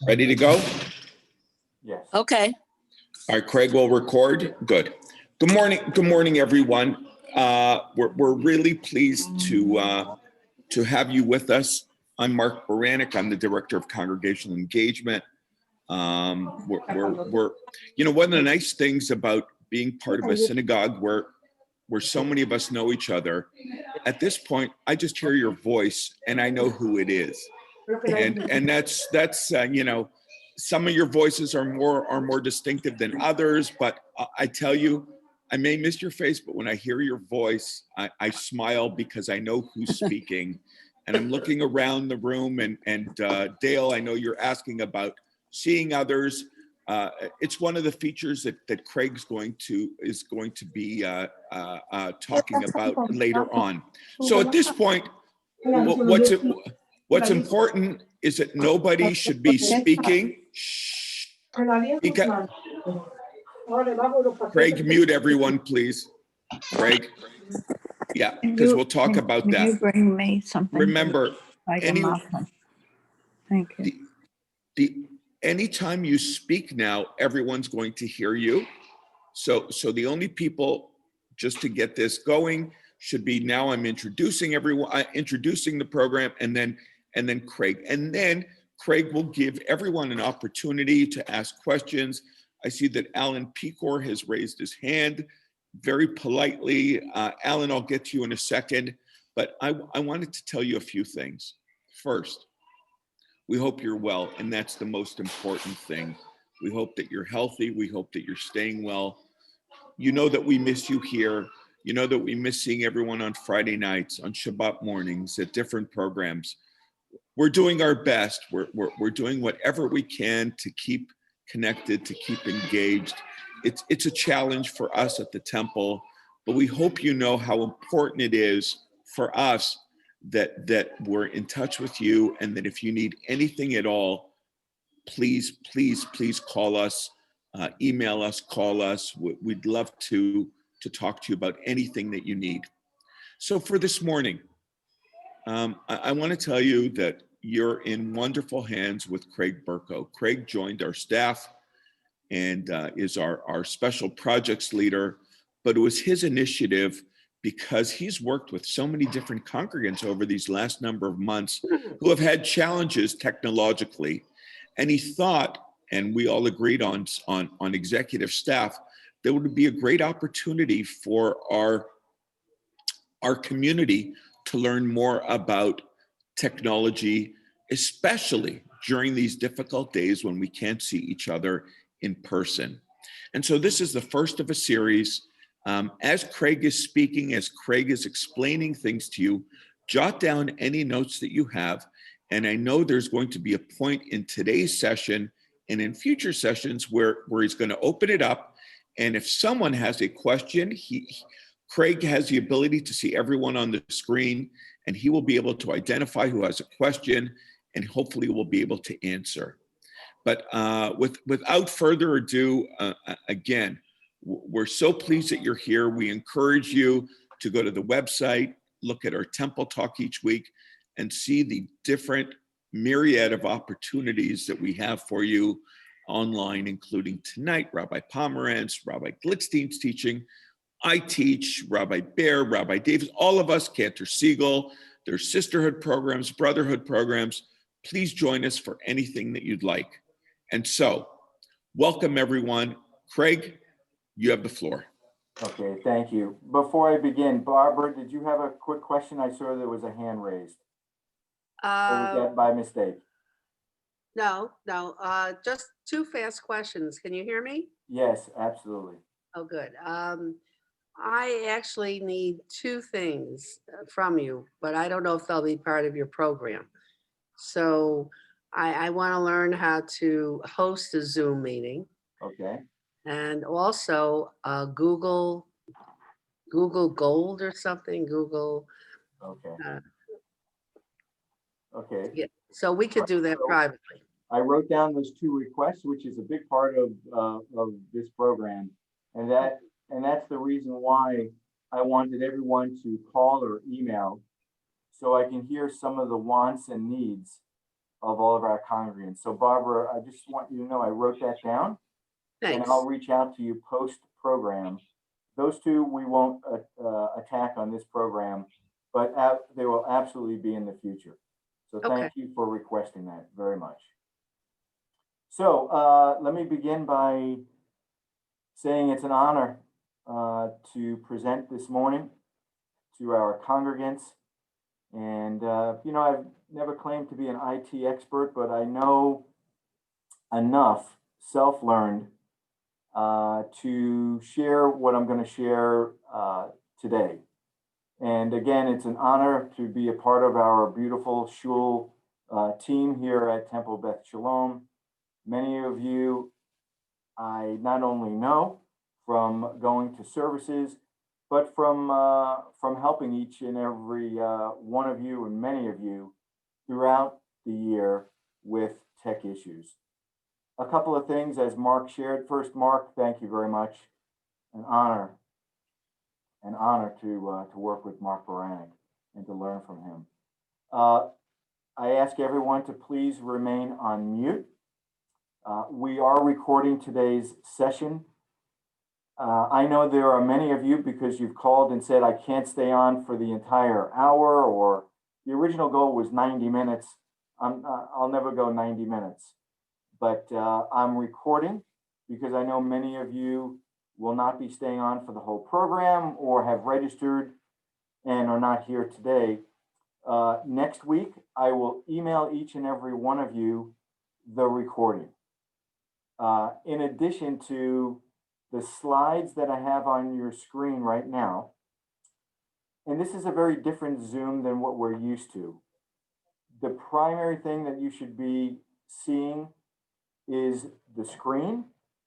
Ready to go? Yes. Okay. All right, Craig will record. Good. Good morning, everyone. We're really pleased to have you with us. I'm Mark Baranek. I'm the Director of Congregational Engagement. We're one of the nice things about being part of a synagogue where so many of us know each other. At this point, I just hear your voice and I know who it is. And that's some of your voices are more distinctive than others, but I tell you, I may miss your face, but when I hear your voice, I smile because I know who's speaking. And I'm looking around the room and Dale, I know you're asking about seeing others. It's one of the features that Craig's is going to be talking about later on. So at this point, what's important is that nobody should be speaking. Craig, mute everyone, please. Craig. Yeah, because we'll talk about that. Can you bring me something? Remember, Thank you. anytime you speak now, everyone's going to hear you. So the only people, just to get this going, should be now I'm introducing everyone, introducing the program, and then Craig. And then Craig will give everyone an opportunity to ask questions. I see that Alan Pecor has raised his hand very politely. Alan, I'll get to you in a second, but I wanted to tell you a few things. First, we hope you're well, and that's the most important thing. We hope that you're healthy. We hope that you're staying well. You know that we miss you here. You know that we miss seeing everyone on Friday nights, on Shabbat mornings, at different programs. We're doing our best. We're doing whatever we can to keep connected, to keep engaged. It's a challenge for us at the temple, but we hope you know how important it is for us that we're in touch with you, and that if you need anything at all, please call us, email us, call us. We'd love to talk to you about anything that you need. So for this morning, I want to tell you that you're in wonderful hands with Craig Burko. Craig joined our staff and is our special projects leader, but it was his initiative because he's worked with so many different congregants over these last number of months who have had challenges technologically. And he thought, and we all agreed on executive staff, there would be a great opportunity for our community to learn more about technology, especially during these difficult days when we can't see each other in person. And so this is the first of a series. As Craig is speaking, as Craig is explaining things to you, jot down any notes that you have. And I know there's going to be a point in today's session and in future sessions where he's going to open it up. And if someone has a question, Craig has the ability to see everyone on the screen, and he will be able to identify who has a question, and hopefully will be able to answer. But without further ado, again, we're so pleased that you're here. We encourage you to go to the website, look at our Temple Talk each week, and see the different myriad of opportunities that we have for you online, including tonight, Rabbi Pomerantz, Rabbi Glickstein's teaching. I teach, Rabbi Bear, Rabbi Davis, all of us, Cantor Siegel. There's sisterhood programs, brotherhood programs. Please join us for anything that you'd like. And so, welcome everyone. Craig, you have the floor. Okay, thank you. Before I begin, Barbara, did you have a quick question? I saw there was a hand raised. Or was that by mistake? No, just two fast questions. Can you hear me? Yes, absolutely. Oh, good. I actually need two things from you, but I don't know if they'll be part of your program. So I want to learn how to host a Zoom meeting. Okay. And also Google Gold or something, Google. Okay. Okay. Yeah, so we could do that privately. I wrote down those two requests, which is a big part of this program, and that's the reason why I wanted everyone to call or email, so I can hear some of the wants and needs of all of our congregants. So Barbara, I just want you to know I wrote that down, and Thanks. I'll reach out to you post-program. Those two we won't attack on this program, but they will absolutely be in the future. So Okay. thank you for requesting that very much. So let me begin by saying it's an honor to present this morning to our congregants. And, you know, I've never claimed to be an IT expert, but I know enough self-learned to share what I'm going to share today. And again, it's an honor to be a part of our beautiful shul team here at Temple Beth Shalom. Many of you I not only know from going to services, but from helping each and every one of you and many of you throughout the year with tech issues. A couple of things as Mark shared. First, Mark, thank you very much. An honor to work with Mark Baranek and to learn from him. I ask everyone to please remain on mute. We are recording today's session. I know there are many of you, because you've called and said, I can't stay on for the entire hour, or the original goal was 90 minutes. I'll never go 90 minutes, but I'm recording because I know many of you will not be staying on for the whole program or have registered and are not here today. Next week, I will email each and every one of you the recording. In addition to the slides that I have on your screen right now, and this is a very different Zoom than what we're used to. The primary thing that you should be seeing is the screen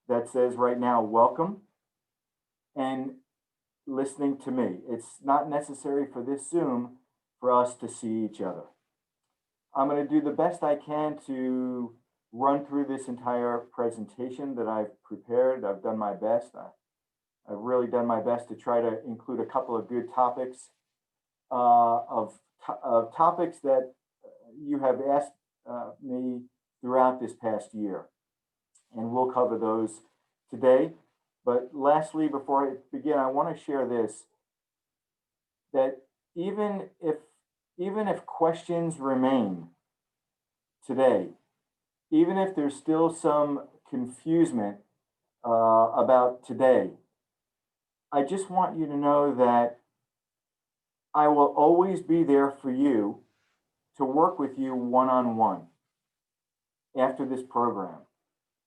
that says right now, welcome, and listening to me. It's not necessary for this Zoom for us to see each other. I'm going to do the best I can to run through this entire presentation that I've prepared. I've done my best. I've really done my best to try to include a couple of good topics of topics that you have asked me throughout this past year. And we'll cover those today. But lastly, before I begin, I want to share this, that even if questions remain today, even if there's still some confusement about today, I just want you to know that I will always be there for you to work with you one-on-one after this program.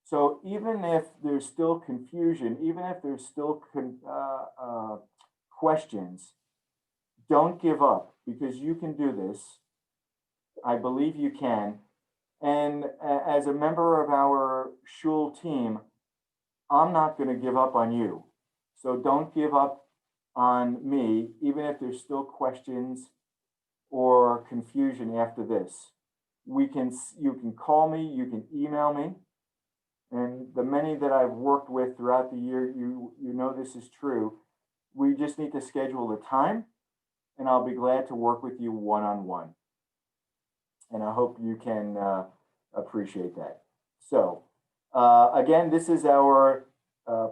So even if there's still confusion, even if there's still questions, don't give up, because you can do this. I believe you can. And as a member of our shul team, I'm not going to give up on you. So don't give up on me, even if there's still questions or confusion after this. You can call me, you can email me. And the many that I've worked with throughout the year, you know this is true. We just need to schedule a time, and I'll be glad to work with you one-on-one. And I hope you can appreciate that. So again, this is our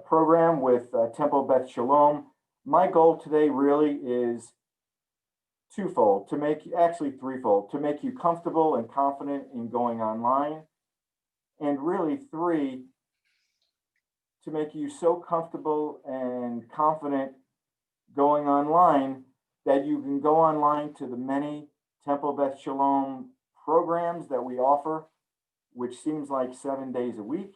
program with Temple Beth Shalom. My goal today really is twofold, actually threefold, to make you comfortable and confident in going online. And really three, to make you so comfortable and confident going online that you can go online to the many Temple Beth Shalom programs that we offer, which seems like 7 days a week,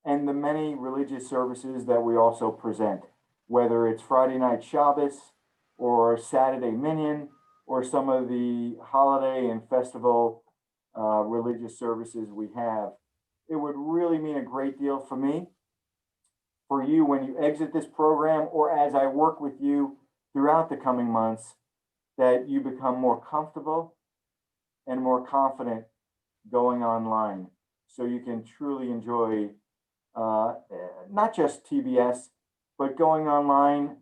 and the many religious services that we also present, whether it's Friday night Shabbos or Saturday Minyan or some of the holiday and festival religious services we have. It would really mean a great deal for me, for you, when you exit this program, or as I work with you throughout the coming months, that you become more comfortable and more confident going online, so you can truly enjoy not just TBS, but going online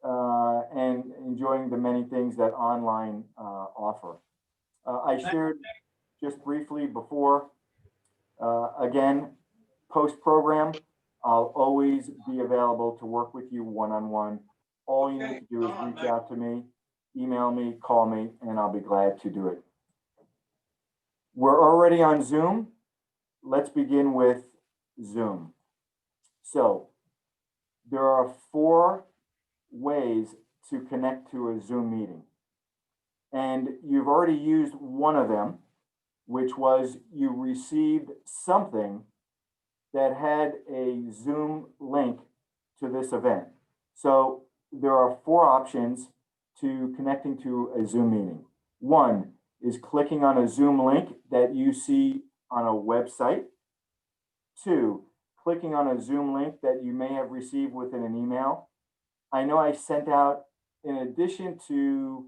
and enjoying the many things that online offer. I shared just briefly before, again, post-program, I'll always be available to work with you one-on-one. All you need to do is reach out to me, email me, call me, and I'll be glad to do it. We're already on Zoom. Let's begin with Zoom. So there are 4 ways to connect to a Zoom meeting. And you've already used one of them, which was you received something that had a Zoom link to this event. So there are 4 options to connecting to a Zoom meeting. One is clicking on a Zoom link that you see on a website. 2, clicking on a Zoom link that you may have received within an email. I know I sent out, in addition to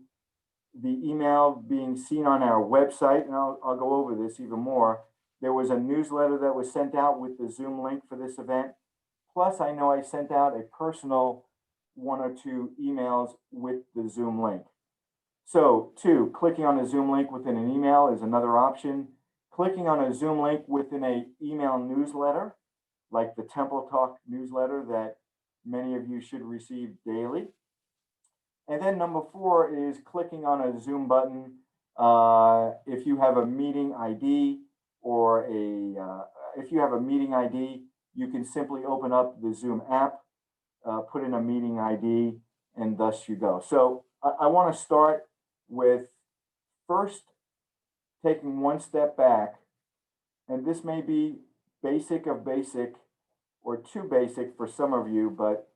the email being seen on our website, and I'll go over this even more, there was a newsletter that was sent out with the Zoom link for this event. Plus, I know I sent out a personal 1 or 2 emails with the Zoom link. So 2, clicking on a Zoom link within an email is another option. Clicking on a Zoom link within an email newsletter, like the Temple Talk newsletter that many of you should receive daily. And then number 4 is clicking on a Zoom button if you have a meeting ID or if you have a meeting ID, you can simply open up the Zoom app, put in a meeting ID, and thus you go. So I want to start with first taking one step back, and this may be basic of basic or too basic for some of you, but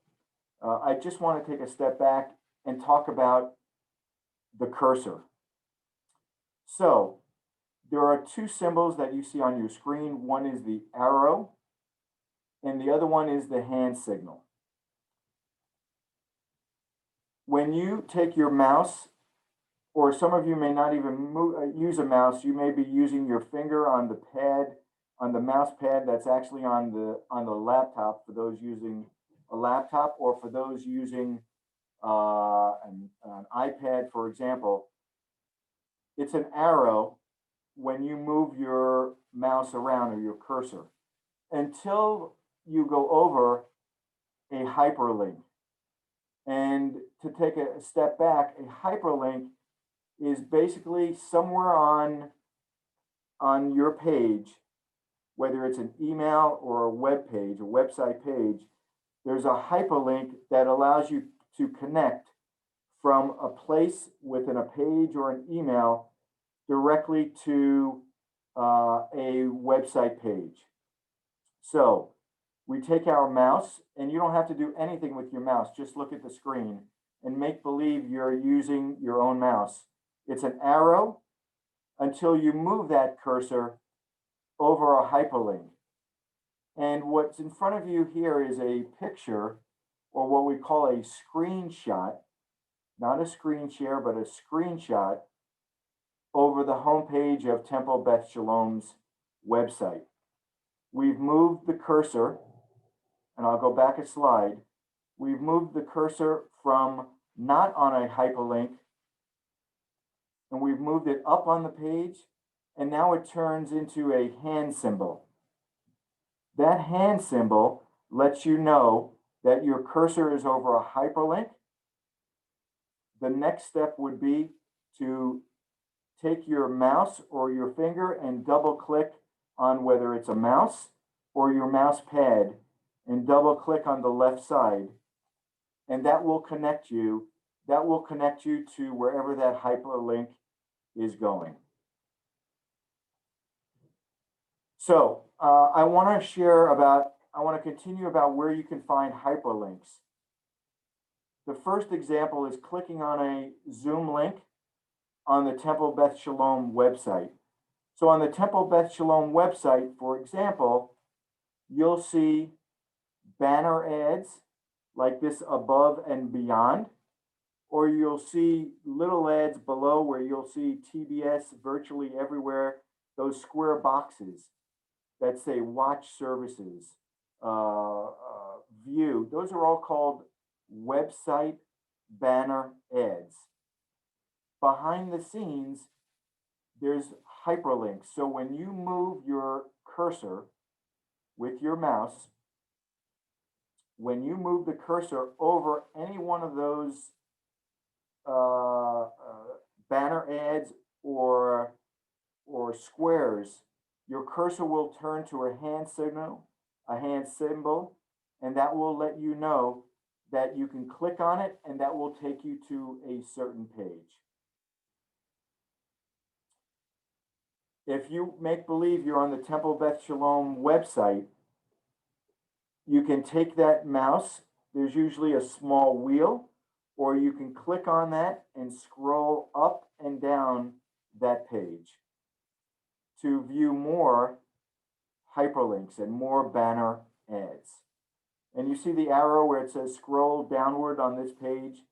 I just want to take a step back and talk about the cursor. So there are 2 symbols that you see on your screen. One is the arrow, and the other one is the hand signal. When you take your mouse, or some of you may not even use a mouse, you may be using your finger on the pad, on the mouse pad that's actually on the laptop, for those using a laptop, or for those using an iPad, for example. It's an arrow when you move your mouse around, or your cursor, until you go over a hyperlink. And to take a step back, a hyperlink is basically somewhere on your page, whether it's an email or a web page, a website page, there's a hyperlink that allows you to connect from a place within a page or an email directly to a website page. So we take our mouse, and you don't have to do anything with your mouse. Just look at the screen and make believe you're using your own mouse. It's an arrow until you move that cursor over a hyperlink. And what's in front of you here is a picture, or what we call a screenshot, not a screen share, but a screenshot over the homepage of Temple Beth Shalom's website. We've moved the cursor, and I'll go back a slide. We've moved the cursor from not on a hyperlink, and we've moved it up on the page, and now it turns into a hand symbol. That hand symbol lets you know that your cursor is over a hyperlink. The next step would be to take your mouse or your finger and double click on whether it's a mouse or your mouse pad, and double click on the left side, and that will connect you. That will connect you to wherever that hyperlink is going. So I want to continue about where you can find hyperlinks. The first example is clicking on a Zoom link on the Temple Beth Shalom website. So on the Temple Beth Shalom website, for example, you'll see banner ads like this above and beyond, or you'll see little ads below where you'll see TBS virtually everywhere, those square boxes that say watch services, view. Those are all called website banner ads. Behind the scenes, there's hyperlinks. So when you move your cursor with your mouse, when you move the cursor over any one of those banner ads or squares, your cursor will turn to a hand symbol, and that will let you know that you can click on it, and that will take you to a certain page. If you make believe you're on the Temple Beth Shalom website, you can take that mouse, there's usually a small wheel, or you can click on that and scroll up and down that page to view more hyperlinks and more banner ads. And you see the arrow where it says scroll downward on this page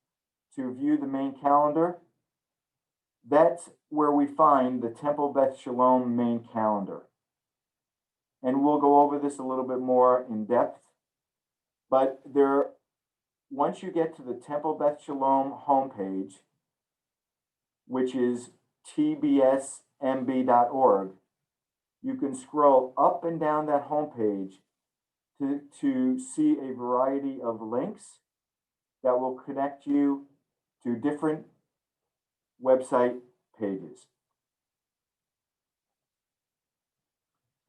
to view the main calendar. That's where we find the Temple Beth Shalom main calendar. And we'll go over this a little bit more in depth. But once you get to the Temple Beth Shalom homepage, which is tbsmb.org, you can scroll up and down that homepage to see a variety of links that will connect you to different website pages.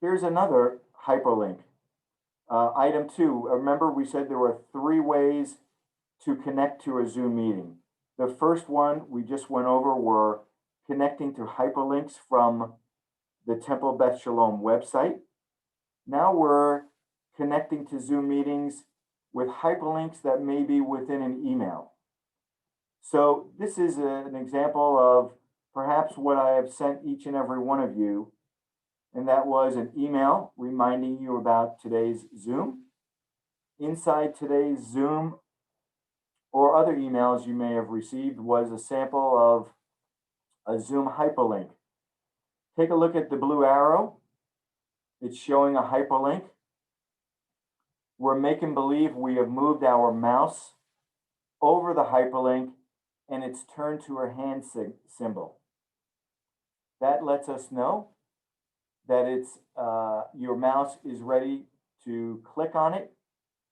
Here's another hyperlink. Item 2, remember we said there were 3 ways to connect to a Zoom meeting. The first one we just went over were connecting to hyperlinks from the Temple Beth Shalom website. Now we're connecting to Zoom meetings with hyperlinks that may be within an email. So this is an example of perhaps what I have sent each and every one of you, and that was an email reminding you about today's Zoom. Inside today's Zoom or other emails you may have received was a sample of a Zoom hyperlink. Take a look at the blue arrow. It's showing a hyperlink. We're making believe we have moved our mouse over the hyperlink and it's turned to a hand symbol. That lets us know that it's your mouse is ready to click on it,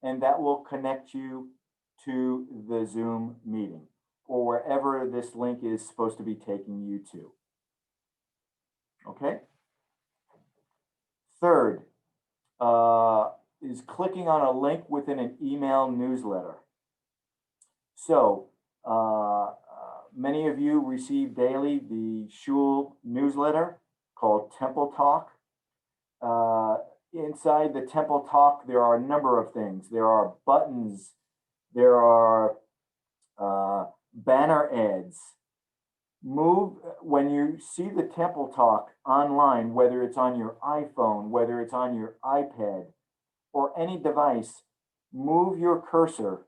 and that will connect you to the Zoom meeting or wherever this link is supposed to be taking you to. Okay? Third is clicking on a link within an email newsletter. So many of you receive daily the Shul newsletter called Temple Talk. Inside the Temple Talk, there are a number of things. There are buttons, there are banner ads. When you see the Temple Talk online, whether it's on your iPhone, whether it's on your iPad, or any device, move your cursor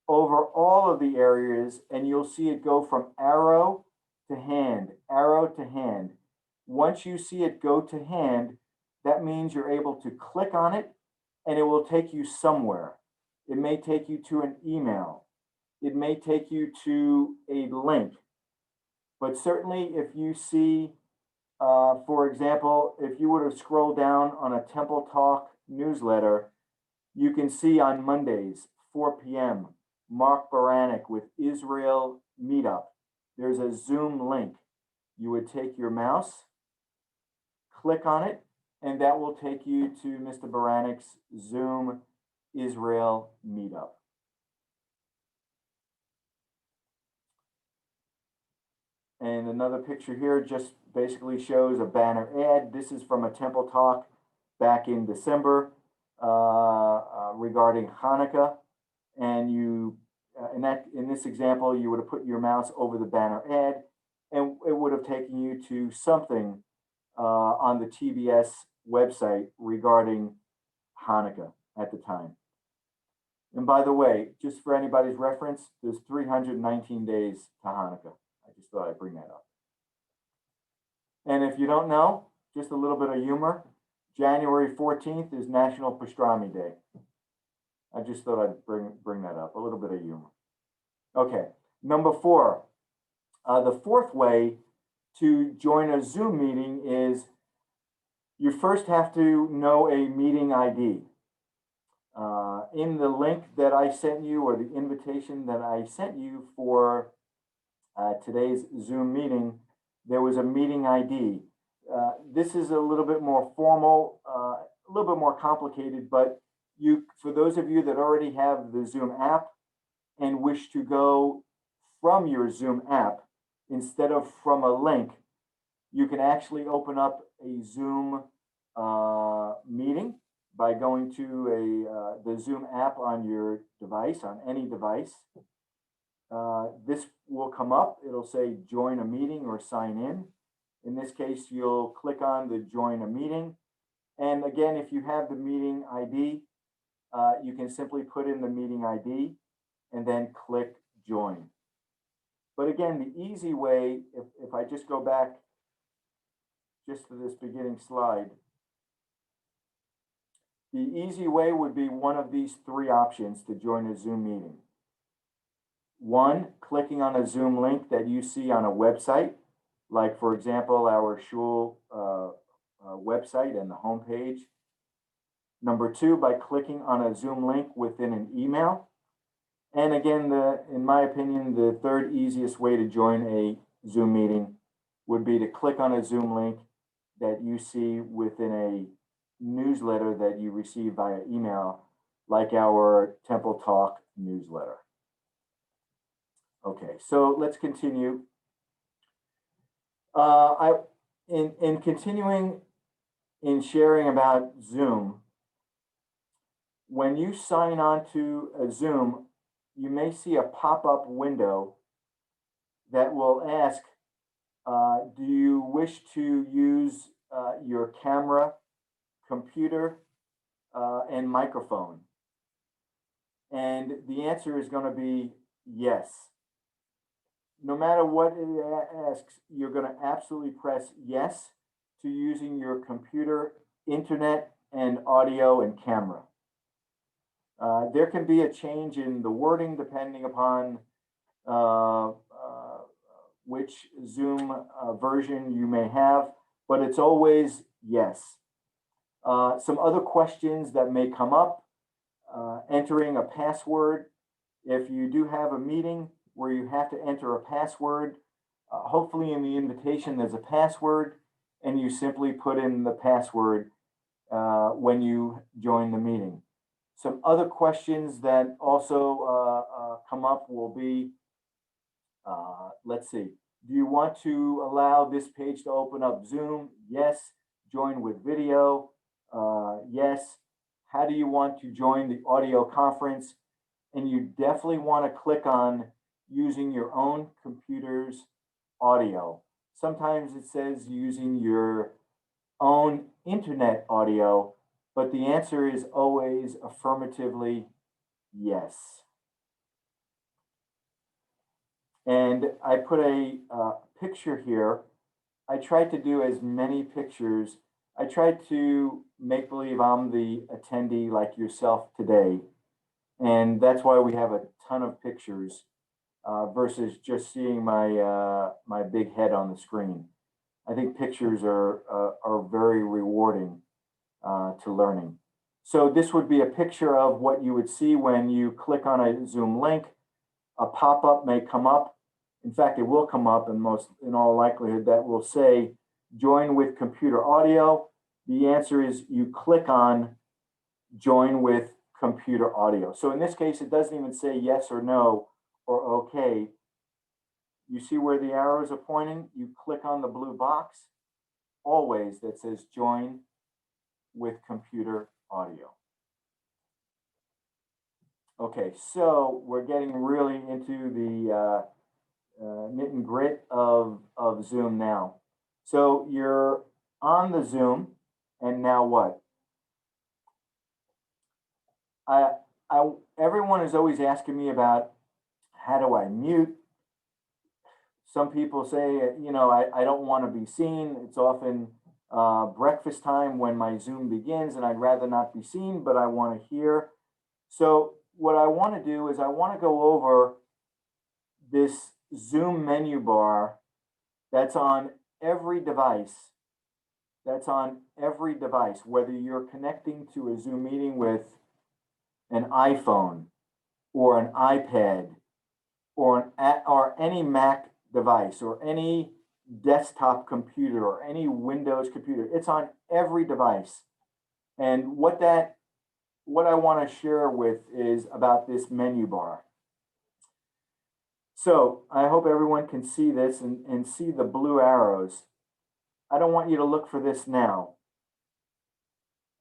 over all of the areas and you'll see it go from arrow to hand, arrow to hand. Once you see it go to hand, that means you're able to click on it and it will take you somewhere. It may take you to an email. It may take you to a link. But certainly if you see, for example, if you were to scroll down on a Temple Talk newsletter, you can see on Mondays, 4 p.m., Mark Baranek with Israel Meetup. There's a Zoom link. You would take your mouse, click on it, and that will take you to Mr. Baranek's Zoom Israel Meetup. And another picture here just basically shows a banner ad. This is from a Temple Talk back in December regarding Hanukkah. And in this example, you would have put your mouse over the banner ad, and it would have taken you to something on the TBS website regarding Hanukkah at the time. And by the way, just for anybody's reference, there's 319 days to Hanukkah. I just thought I'd bring that up. And if you don't know, just a little bit of humor, January 14th is National Pastrami Day. I just thought I'd bring that up, a little bit of humor. Okay, number 4. The fourth way to join a Zoom meeting is you first have to know a meeting ID. In the link that I sent you, or the invitation that I sent you for today's Zoom meeting, there was a meeting ID. This is a little bit more formal, a little bit more complicated, but for those of you that already have the Zoom app and wish to go from your Zoom app instead of from a link, you can actually open up a Zoom meeting by going to the Zoom app on your device, on any device. This will come up. It'll say join a meeting or sign in. In this case, you'll click on the join a meeting. And again, if you have the meeting ID, you can simply put in the meeting ID and then click join. But again, the easy way, if I just go back just to this beginning slide, the easy way would be one of these three options to join a Zoom meeting. One, clicking on a Zoom link that you see on a website, like for example, our Shul website and the homepage. Number two, by clicking on a Zoom link within an email. And again, in my opinion, the third easiest way to join a Zoom meeting would be to click on a Zoom link that you see within a newsletter that you receive via email, like our Temple Talk newsletter. Okay, so let's continue. In continuing in sharing about Zoom, when you sign on to a Zoom, you may see a pop-up window that will ask, do you wish to use your camera, computer, and microphone? And the answer is going to be yes. No matter what it asks, you're going to absolutely press yes to using your computer, internet, and audio and camera. There can be a change in the wording depending upon which Zoom version you may have, but it's always yes. Some other questions that may come up, entering a password. If you do have a meeting where you have to enter a password, hopefully in the invitation there's a password, and you simply put in the password when you join the meeting. Some other questions that also come up will be, let's see, do you want to allow this page to open up Zoom? Yes. Join with video? Yes. How do you want to join the audio conference? And you definitely want to click on using your own computer's audio. Sometimes it says using your own internet audio, but the answer is always affirmatively yes. And I put a picture here. I tried to do as many pictures. I tried to make believe I'm the attendee like yourself today. And that's why we have a ton of pictures versus just seeing my big head on the screen. I think pictures are very rewarding to learning. So this would be a picture of what you would see when you click on a Zoom link. A pop-up may come up. In fact, it will come up in all likelihood that will say, join with computer audio. The answer is you click on join with computer audio. So in this case, it doesn't even say yes or no or okay. You see where the arrows are pointing? You click on the blue box, always, that says join with computer audio. Okay, so we're getting really into the knit and grit of Zoom now. So you're on the Zoom, and now what? Everyone is always asking me about how do I mute. Some people say, I don't want to be seen. It's often breakfast time when my Zoom begins, and I'd rather not be seen, but I want to hear. So what I want to do is I want to go over this Zoom menu bar that's on every device. That's on every device, whether you're connecting to a Zoom meeting with an iPhone or an iPad or any Mac device or any desktop computer or any Windows computer. It's on every device. And what I want to share with is about this menu bar. So I hope everyone can see this and see the blue arrows. I don't want you to look for this now.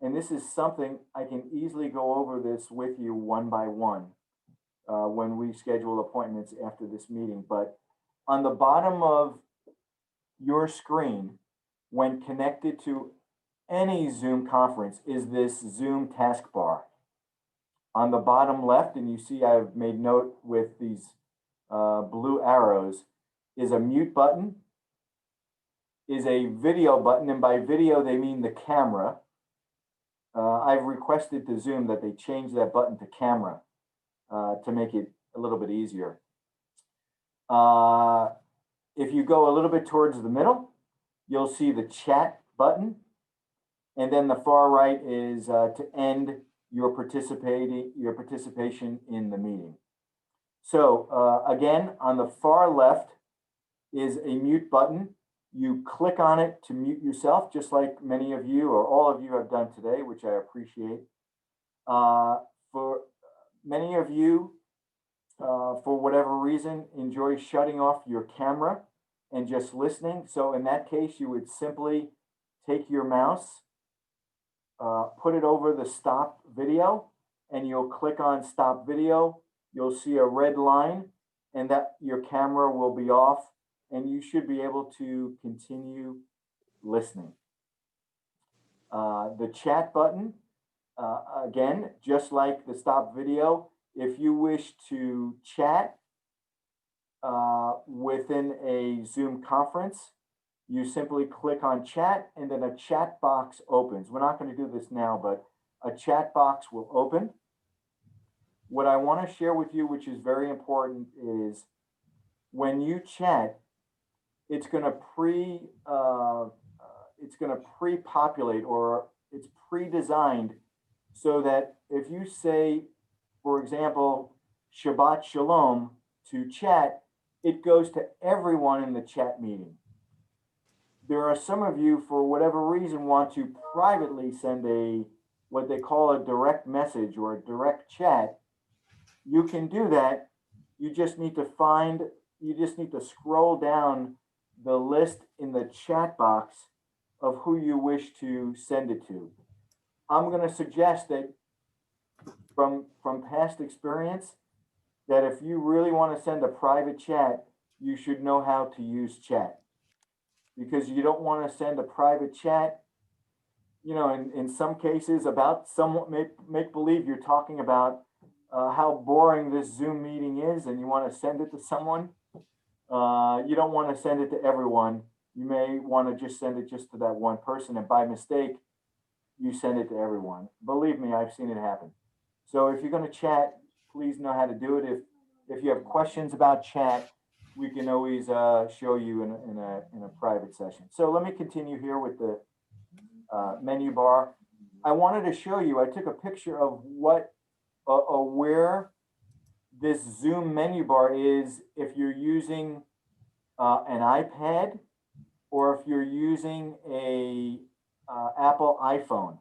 And this is something I can easily go over this with you one by one when we schedule appointments after this meeting. But on the bottom of your screen, when connected to any Zoom conference, is this Zoom taskbar. On the bottom left, and you see I've made note with these blue arrows, is a mute button, is a video button, and by video they mean the camera. I've requested to Zoom that they change that button to camera to make it a little bit easier. If you go a little bit towards the middle, you'll see the chat button, and then the far right is to end your participation in the meeting. So again, on the far left is a mute button. You click on it to mute yourself, just like many of you or all of you have done today, which I appreciate. For many of you, for whatever reason, enjoy shutting off your camera and just listening. So in that case, you would simply take your mouse, put it over the stop video, and you'll click on stop video. You'll see a red line, and that your camera will be off, and you should be able to continue listening. The chat button, again, just like the stop video, if you wish to chat within a Zoom conference, you simply click on chat and then a chat box opens. We're not going to do this now, but a chat box will open. What I want to share with you, which is very important, is when you chat, it's going to pre-populate, or it's pre-designed so that if you say, for example, Shabbat Shalom to chat, it goes to everyone in the chat meeting. There are some of you, for whatever reason, want to privately send what they call a direct message or a direct chat. You can do that. You just need to scroll down the list in the chat box of who you wish to send it to. I'm going to suggest that from past experience, that if you really want to send a private chat, you should know how to use chat. Because you don't want to send a private chat, you know, in some cases about someone, make believe you're talking about how boring this Zoom meeting is and you want to send it to someone. You don't want to send it to everyone. You may want to just send it just to that one person, and by mistake, you send it to everyone. Believe me, I've seen it happen. So if you're going to chat, please know how to do it. If you have questions about chat, we can always show you in a private session. So let me continue here with the menu bar. I wanted to show you, I took a picture of where this Zoom menu bar is if you're using an iPad or if you're using a Apple iPhone.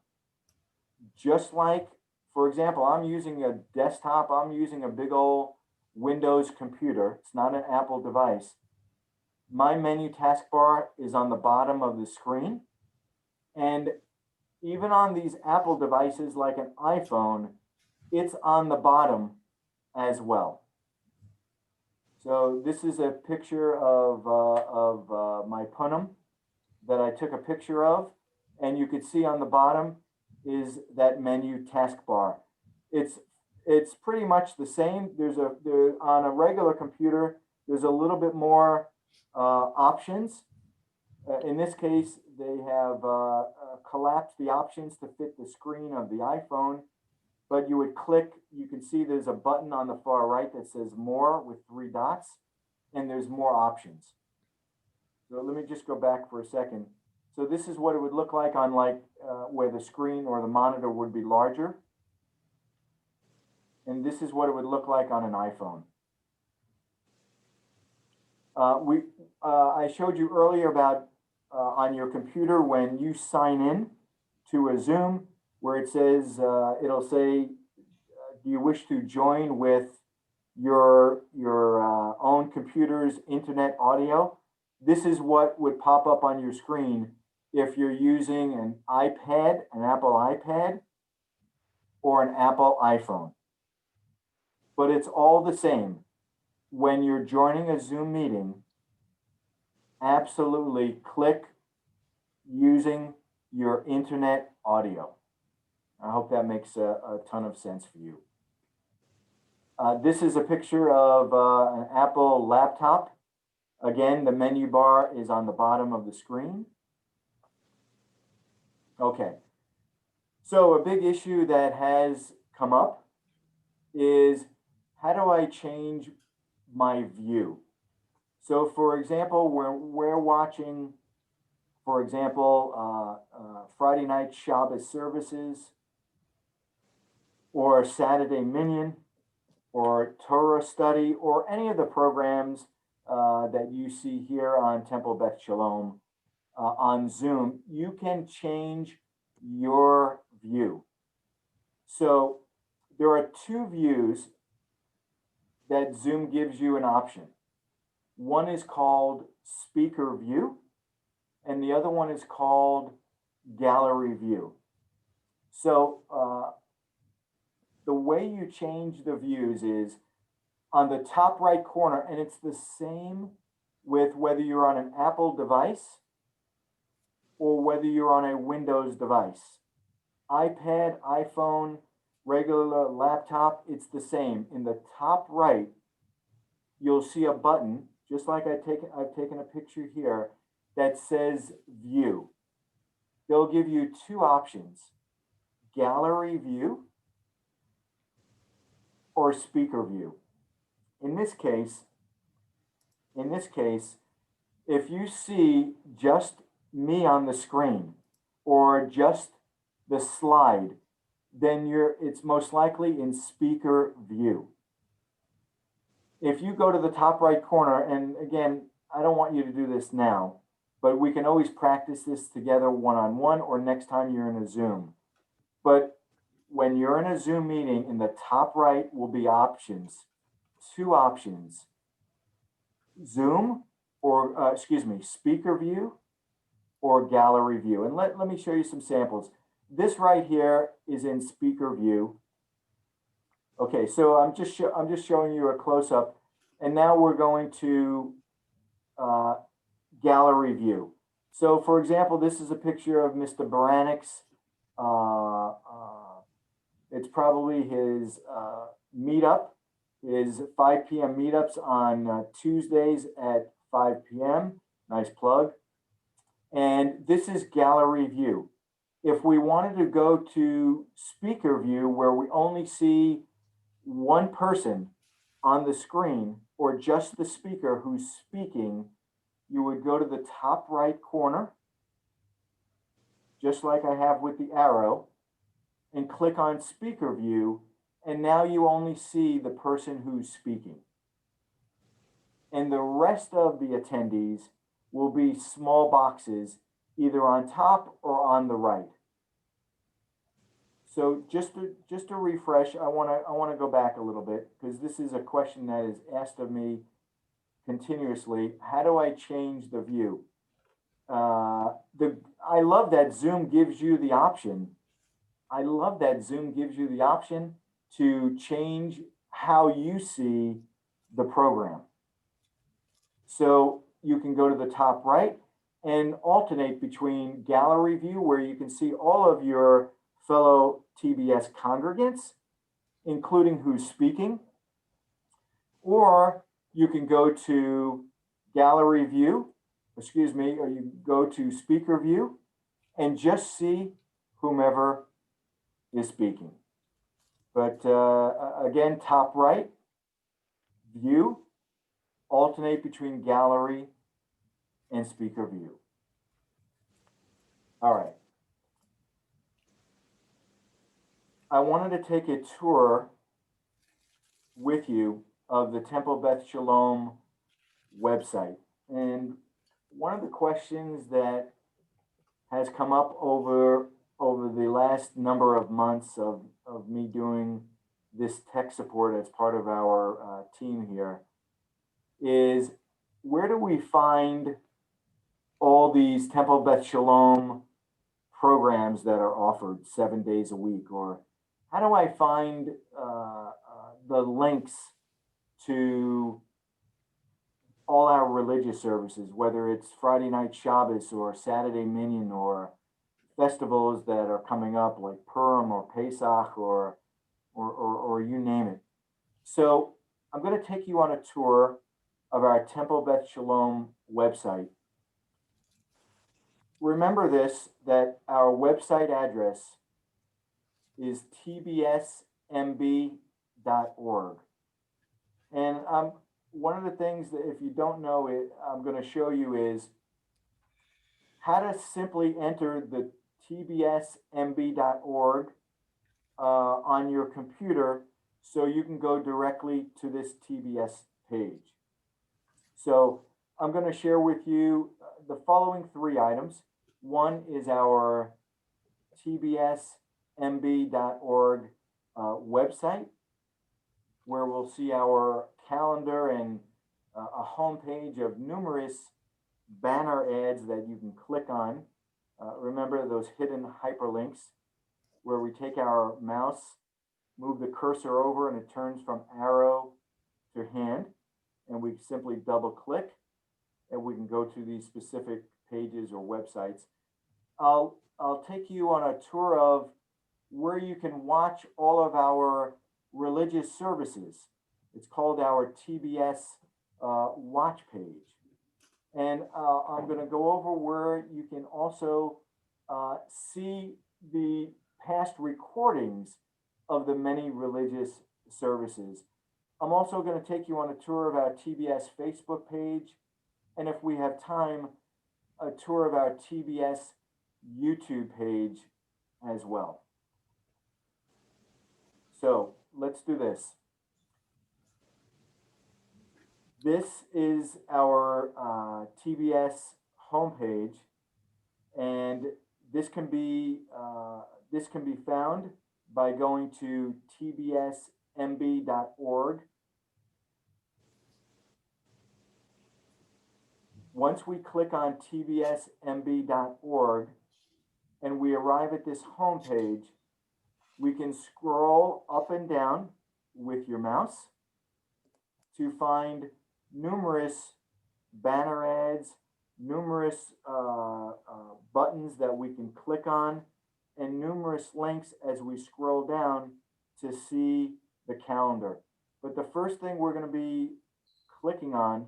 Just like, for example, I'm using a desktop, I'm using a big old Windows computer. It's not an Apple device. My menu taskbar is on the bottom of the screen. And even on these Apple devices like an iPhone, it's on the bottom as well. So this is a picture of my Punam that I took a picture of. And you could see on the bottom is that menu taskbar. It's pretty much the same. On a regular computer, there's a little bit more options. In this case, they have collapsed the options to fit the screen of the iPhone, but you would click, you can see there's a button on the far right that says more with 3 dots, and there's more options. So let me just go back for a second. So this is what it would look like on like where the screen or the monitor would be larger. And this is what it would look like on an iPhone. I showed you earlier about on your computer when you sign in to a Zoom where it says, it'll say, do you wish to join with your own computer's internet audio? This is what would pop up on your screen if you're using an iPad, an Apple iPad, or an Apple iPhone. But it's all the same. When you're joining a Zoom meeting, absolutely click using your internet audio. I hope that makes a ton of sense for you. This is a picture of an Apple laptop. Again, the menu bar is on the bottom of the screen. Okay, so a big issue that has come up is how do I change my view? So for example, we're watching, for example, Friday night Shabbos services, or Saturday Minyan, or Torah study, or any of the programs that you see here on Temple Beth Shalom on Zoom, you can change your view. So there are two views that Zoom gives you an option. One is called speaker view, and the other one is called gallery view. So the way you change the views is on the top right corner, and it's the same with whether you're on an Apple device or whether you're on a Windows device. iPad, iPhone, regular laptop, it's the same. In the top right, you'll see a button, just like I've taken a picture here, that says View. They'll give you two options, Gallery View or Speaker View. In this case, if you see just me on the screen or just the slide, then it's most likely in speaker view. If you go to the top right corner, and again, I don't want you to do this now, but we can always practice this together one-on-one or next time you're in a Zoom. But when you're in a Zoom meeting, in the top right will be options, two options, Zoom or, speaker view or gallery view. And let me show you some samples. This right here is in speaker view. Okay, so I'm just showing you a close-up, and now we're going to gallery view. So for example, this is a picture of Mr. Baranik's, it's probably his meetup, his 5 p.m. meetups on Tuesdays at 5 p.m. Nice plug. And this is gallery view. If we wanted to go to speaker view, where we only see one person on the screen or just the speaker who's speaking, you would go to the top right corner, just like I have with the arrow, and click on speaker view, and now you only see the person who's speaking. And the rest of the attendees will be small boxes either on top or on the right. So just to refresh, I want to go back a little bit, because this is a question that is asked of me continuously. How do I change the view? I love that Zoom gives you the option. I love that Zoom gives you the option to change how you see the program. So you can go to the top right and alternate between gallery view, where you can see all of your fellow TBS congregants, including who's speaking, or you can go to gallery view, or you go to speaker view and just see whomever is speaking. But again, top right, view, alternate between gallery and speaker view. All right. I wanted to take a tour with you of the Temple Beth Shalom website. And one of the questions that has come up over the last number of months of me doing this tech support as part of our team here is, where do we find all these Temple Beth Shalom programs that are offered 7 days a week? Or how do I find the links to all our religious services, whether it's Friday night Shabbos or Saturday Minyan or festivals that are coming up like Purim or Pesach or you name it. So I'm going to take you on a tour of our Temple Beth Shalom website. Remember this, that our website address is tbsmb.org. And one of the things that, if you don't know it, I'm going to show you is how to simply enter the tbsmb.org on your computer so you can go directly to this TBS page. So I'm going to share with you the following 3 items. One is our tbsmb.org website, where we'll see our calendar and a homepage of numerous banner ads that you can click on. Remember those hidden hyperlinks, where we take our mouse, move the cursor over, and it turns from arrow to hand, and we simply double click, and we can go to these specific pages or websites. I'll take you on a tour of where you can watch all of our religious services. It's called our TBS watch page. And I'm going to go over where you can also see the past recordings of the many religious services. I'm also going to take you on a tour of our TBS Facebook page, and if we have time, a tour of our TBS YouTube page as well. So let's do this. This is our TBS homepage, and this can be found by going to tbsmb.org. Once we click on tbsmb.org and we arrive at this homepage, we can scroll up and down with your mouse to find numerous banner ads, numerous buttons that we can click on, and numerous links as we scroll down to see the calendar. But the first thing we're going to be clicking on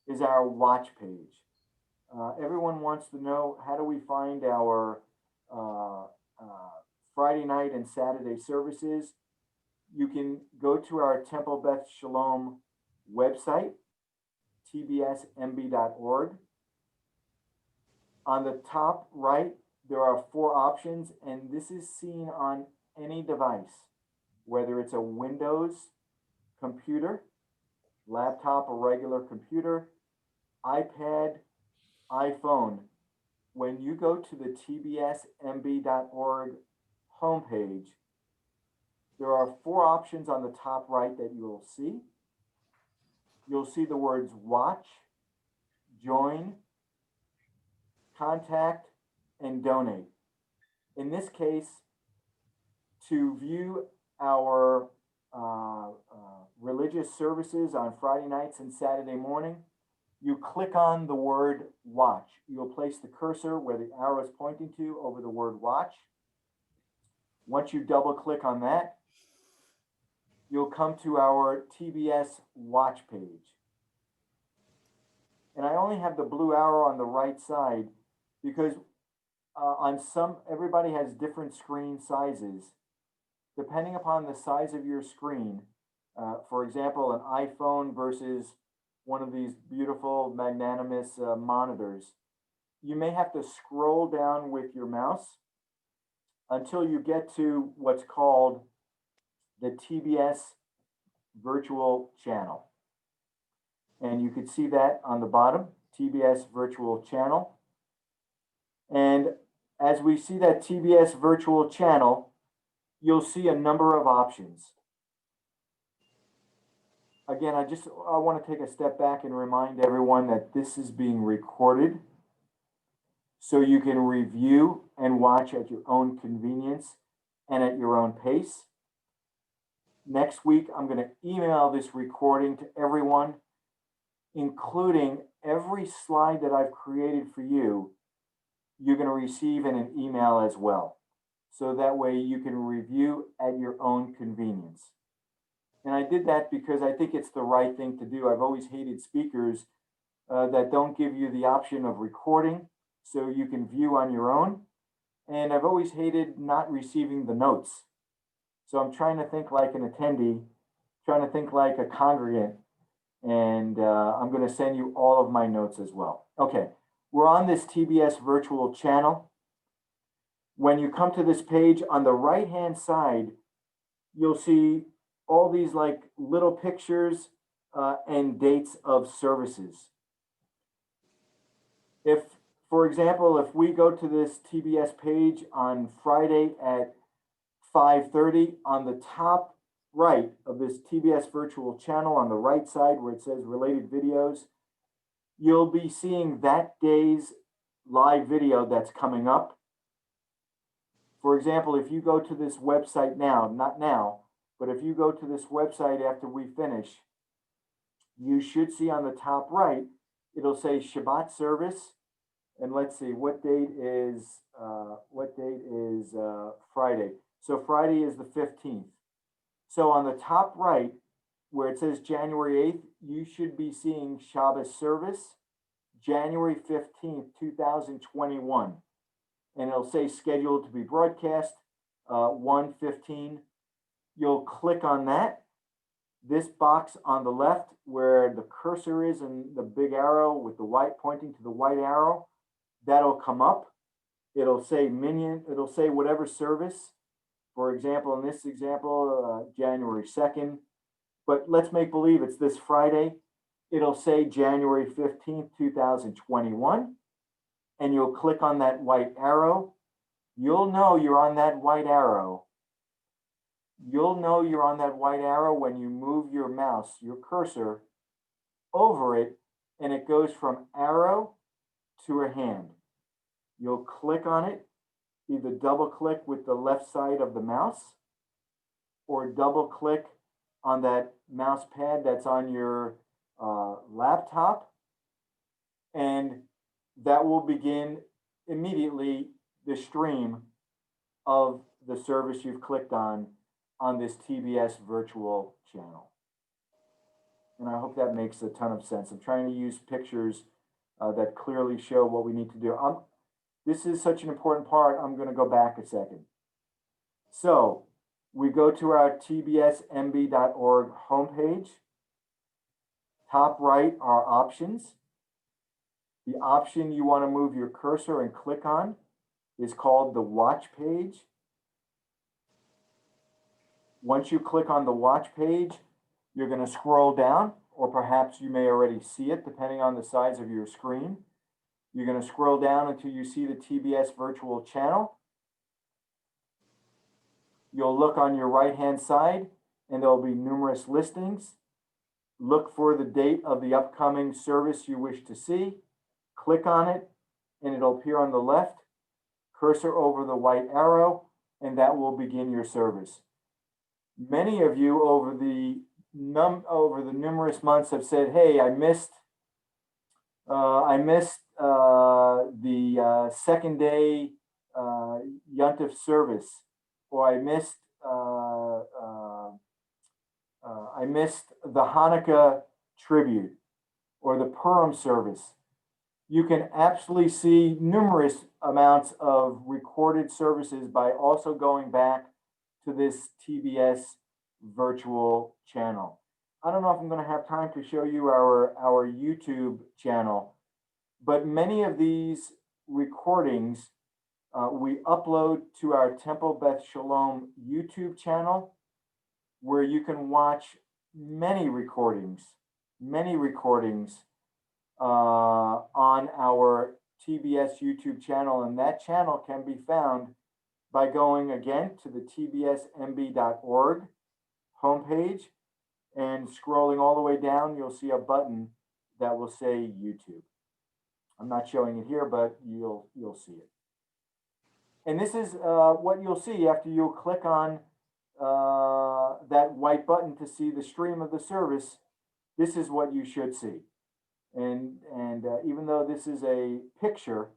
is our watch page. Everyone wants to know, how do we find our Friday night and Saturday services? You can go to our Temple Beth Shalom website, tbsmb.org. On the top right, there are 4 options, and this is seen on any device, whether it's a Windows computer, laptop, or regular computer, iPad, iPhone. When you go to the tbsmb.org homepage, there are 4 options on the top right that you'll see. You'll see the words watch, join, contact, and donate. In this case, to view our religious services on Friday nights and Saturday morning, you click on the word watch. You'll place the cursor where the arrow is pointing to over the word watch. Once you double click on that, you'll come to our TBS watch page. And I only have the blue arrow on the right side because everybody has different screen sizes. Depending upon the size of your screen, for example, an iPhone versus one of these beautiful magnanimous monitors, you may have to scroll down with your mouse until you get to what's called the TBS virtual channel. And you can see that on the bottom, TBS virtual channel. And as we see that TBS virtual channel, you'll see a number of options. Again, I want to take a step back and remind everyone that this is being recorded so you can review and watch at your own convenience and at your own pace. Next week, I'm going to email this recording to everyone, including every slide that I've created for you. You're going to receive in an email as well. So that way you can review at your own convenience. And I did that because I think it's the right thing to do. I've always hated speakers that don't give you the option of recording so you can view on your own. And I've always hated not receiving the notes. So I'm trying to think like an attendee, trying to think like a congregant, and I'm going to send you all of my notes as well. Okay, we're on this TBS virtual channel. When you come to this page on the right-hand side, you'll see all these like little pictures and dates of services. If, for example, if we go to this TBS page on Friday at 5:30, on the top right of this TBS virtual channel on the right side where it says related videos, you'll be seeing that day's live video that's coming up. For example, if you go to this website now, not now, but if you go to this website after we finish, you should see on the top right, it'll say Shabbat service. And let's see, what date is Friday? So Friday is the 15th. So on the top right, where it says January 8th, you should be seeing Shabbos service, January 15th, 2021. And it'll say scheduled to be broadcast, 1:15. You'll click on that. This box on the left where the cursor is and the big arrow with the white pointing to the white arrow, that'll come up. It'll say minyan, it'll say whatever service. For example, in this example, January 2nd, but let's make believe it's this Friday. It'll say January 15th, 2021, and you'll click on that white arrow. You'll know you're on that white arrow. You'll know you're on that white arrow when you move your mouse, your cursor, over it, and it goes from arrow to a hand. You'll click on it, either double click with the left side of the mouse or double click on that mouse pad that's on your laptop, and that will begin immediately the stream of the service you've clicked on this TBS virtual channel. And I hope that makes a ton of sense. I'm trying to use pictures that clearly show what we need to do. This is such an important part. I'm going to go back a second. So we go to our tbsmb.org homepage. Top right are options. The option you want to move your cursor and click on is called the watch page. Once you click on the watch page, you're going to scroll down, or perhaps you may already see it depending on the size of your screen. You're going to scroll down until you see the TBS virtual channel. You'll look on your right-hand side and there'll be numerous listings. Look for the date of the upcoming service you wish to see. Click on it and it'll appear on the left. Cursor over the white arrow and that will begin your service. Many of you over the numerous months have said, hey, I missed the second day Yontif service, or I missed the Hanukkah tribute or the Purim service. You can absolutely see numerous amounts of recorded services by also going back to this TBS virtual channel. I don't know if I'm going to have time to show you our YouTube channel, but many of these recordings we upload to our Temple Beth Shalom YouTube channel, where you can watch many recordings on our TBS YouTube channel. And that channel can be found by going again to the tbsmb.org homepage and scrolling all the way down. You'll see a button that will say YouTube. I'm not showing it here, but you'll see it. And this is what you'll see after you click on that white button to see the stream of the service. This is what you should see. And even though this is a picture,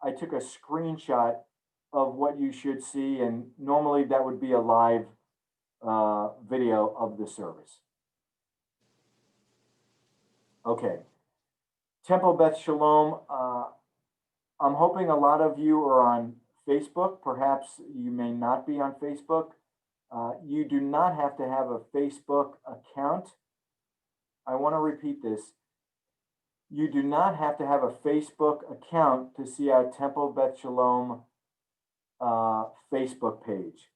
I took a screenshot of what you should see. And normally that would be a live video of the service. Okay. Temple Beth Shalom. I'm hoping a lot of you are on Facebook. Perhaps you may not be on Facebook. You do not have to have a Facebook account. I want to repeat this. You do not have to have a Facebook account to see our Temple Beth Shalom Facebook page.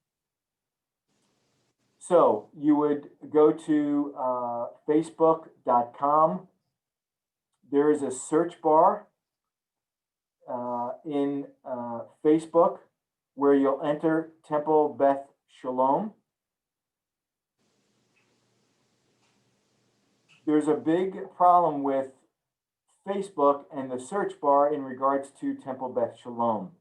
So you would go to facebook.com. There is a search bar in Facebook where you'll enter Temple Beth Shalom. There's a big problem with Facebook and the search bar in regards to Temple Beth Shalom.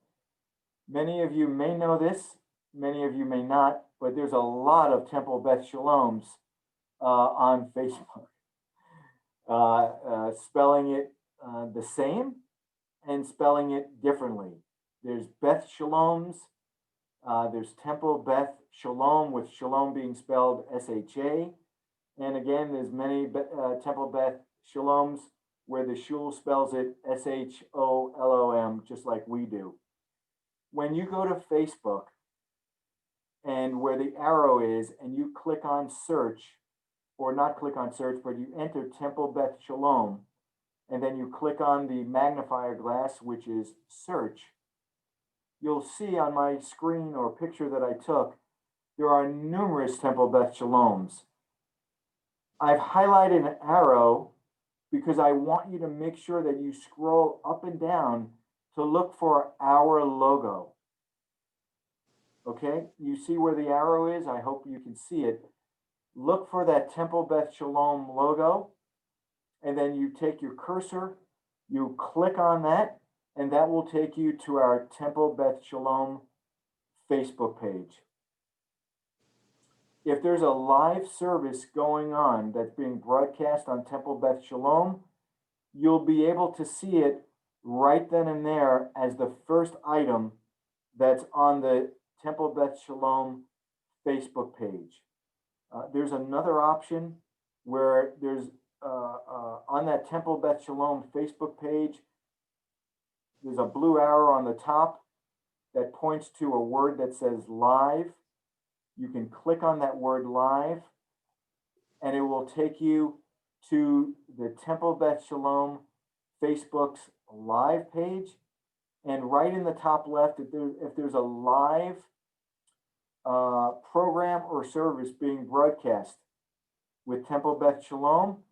Many of you may know this, many of you may not, but there's a lot of Temple Beth Shaloms on Facebook. Spelling it the same and spelling it differently. There's Beth Shaloms, there's Temple Beth Shalom, with Shalom being spelled S-H-A. And again, there's many Temple Beth Shaloms where the shul spells it S-H-O-L-O-M, just like we do. When you go to Facebook and where the arrow is and you click on search, or not click on search, but you enter Temple Beth Shalom, and then you click on the magnifier glass, which is search, you'll see on my screen or picture that I took, there are numerous Temple Beth Shaloms. I've highlighted an arrow because I want you to make sure that you scroll up and down to look for our logo. Okay, you see where the arrow is? I hope you can see it. Look for that Temple Beth Shalom logo, and then you take your cursor, you click on that, and that will take you to our Temple Beth Shalom Facebook page. If there's a live service going on that's being broadcast on Temple Beth Shalom, you'll be able to see it right then and there as the first item that's on the Temple Beth Shalom Facebook page. There's another option where there's on that Temple Beth Shalom Facebook page, there's a blue arrow on the top that points to a word that says live. You can click on that word live, and it will take you to the Temple Beth Shalom Facebook's live page. And right in the top left, if there's a live program or service being broadcast with Temple Beth Shalom,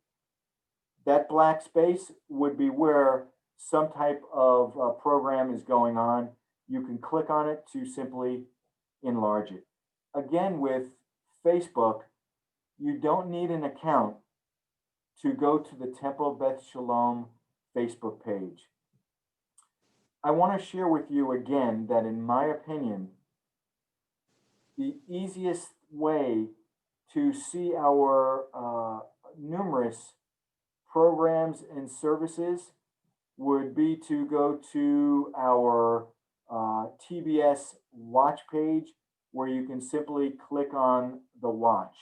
that black space would be where some type of program is going on. You can click on it to simply enlarge it. Again, with Facebook, you don't need an account to go to the Temple Beth Shalom Facebook page. I want to share with you again that, in my opinion, the easiest way to see our numerous programs and services would be to go to our TBS watch page, where you can simply click on the watch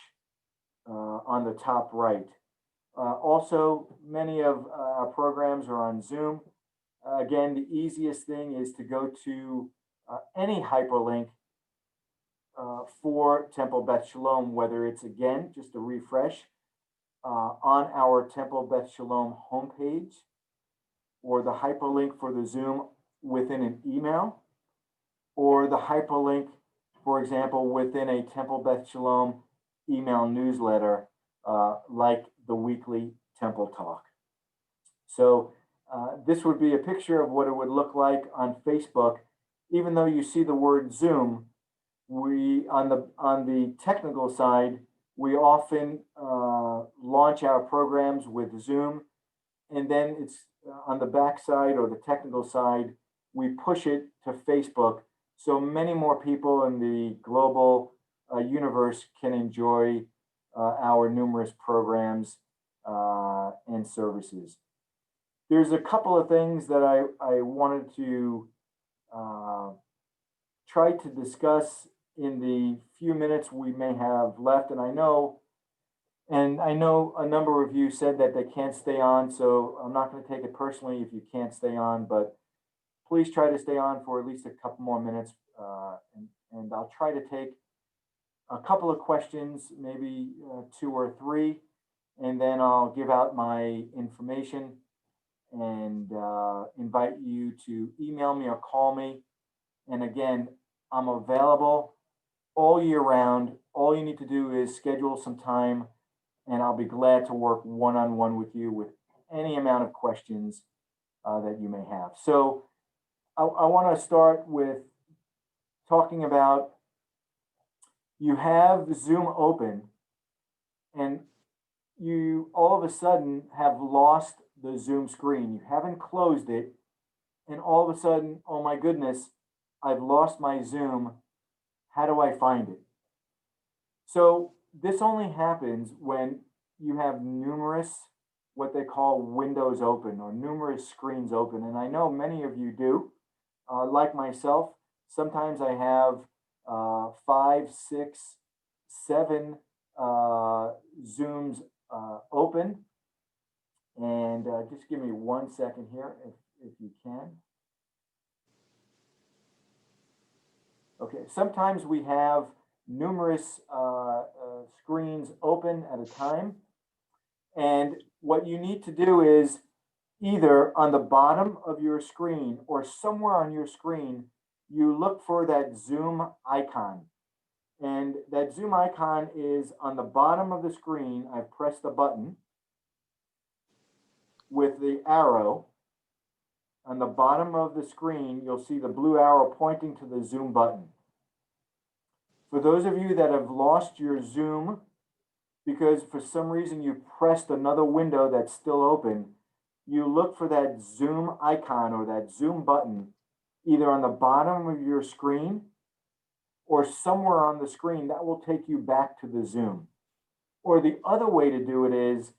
on the top right. Also, many of our programs are on Zoom. Again, the easiest thing is to go to any hyperlink for Temple Beth Shalom, whether it's, again, just a refresh, on our Temple Beth Shalom homepage, or the hyperlink for the Zoom within an email, or the hyperlink, for example, within a Temple Beth Shalom email newsletter, like the weekly Temple Talk. So this would be a picture of what it would look like on Facebook. Even though you see the word Zoom, we on the technical side, we often launch our programs with Zoom, and then it's on the back side or the technical side, we push it to Facebook, so many more people in the global universe can enjoy our numerous programs and services. There's a couple of things that I wanted to try to discuss in the few minutes we may have left. And I know a number of you said that they can't stay on, so I'm not going to take it personally if you can't stay on, but please try to stay on for at least a couple more minutes. And I'll try to take a couple of questions, maybe 2 or 3, and then I'll give out my information and invite you to email me or call me. And again, I'm available all year round. All you need to do is schedule some time, and I'll be glad to work one-on-one with you with any amount of questions that you may have. So I want to start with talking about, you have Zoom open and you all of a sudden have lost the Zoom screen. You haven't closed it, and all of a sudden, oh my goodness, I've lost my Zoom. How do I find it? So this only happens when you have numerous, what they call windows open, or numerous screens open. And I know many of you do, like myself. Sometimes I have 5, 6, 7 Zooms open. And just give me 1 second here, if you can. Okay, sometimes we have numerous screens open at a time. And what you need to do is, either on the bottom of your screen or somewhere on your screen, you look for that Zoom icon. And that Zoom icon is on the bottom of the screen. I've pressed the button with the arrow. On the bottom of the screen, you'll see the blue arrow pointing to the Zoom button. For those of you that have lost your Zoom because for some reason you pressed another window that's still open, you look for that Zoom icon or that Zoom button either on the bottom of your screen or somewhere on the screen. That will take you back to the Zoom. Or the other way to do it is,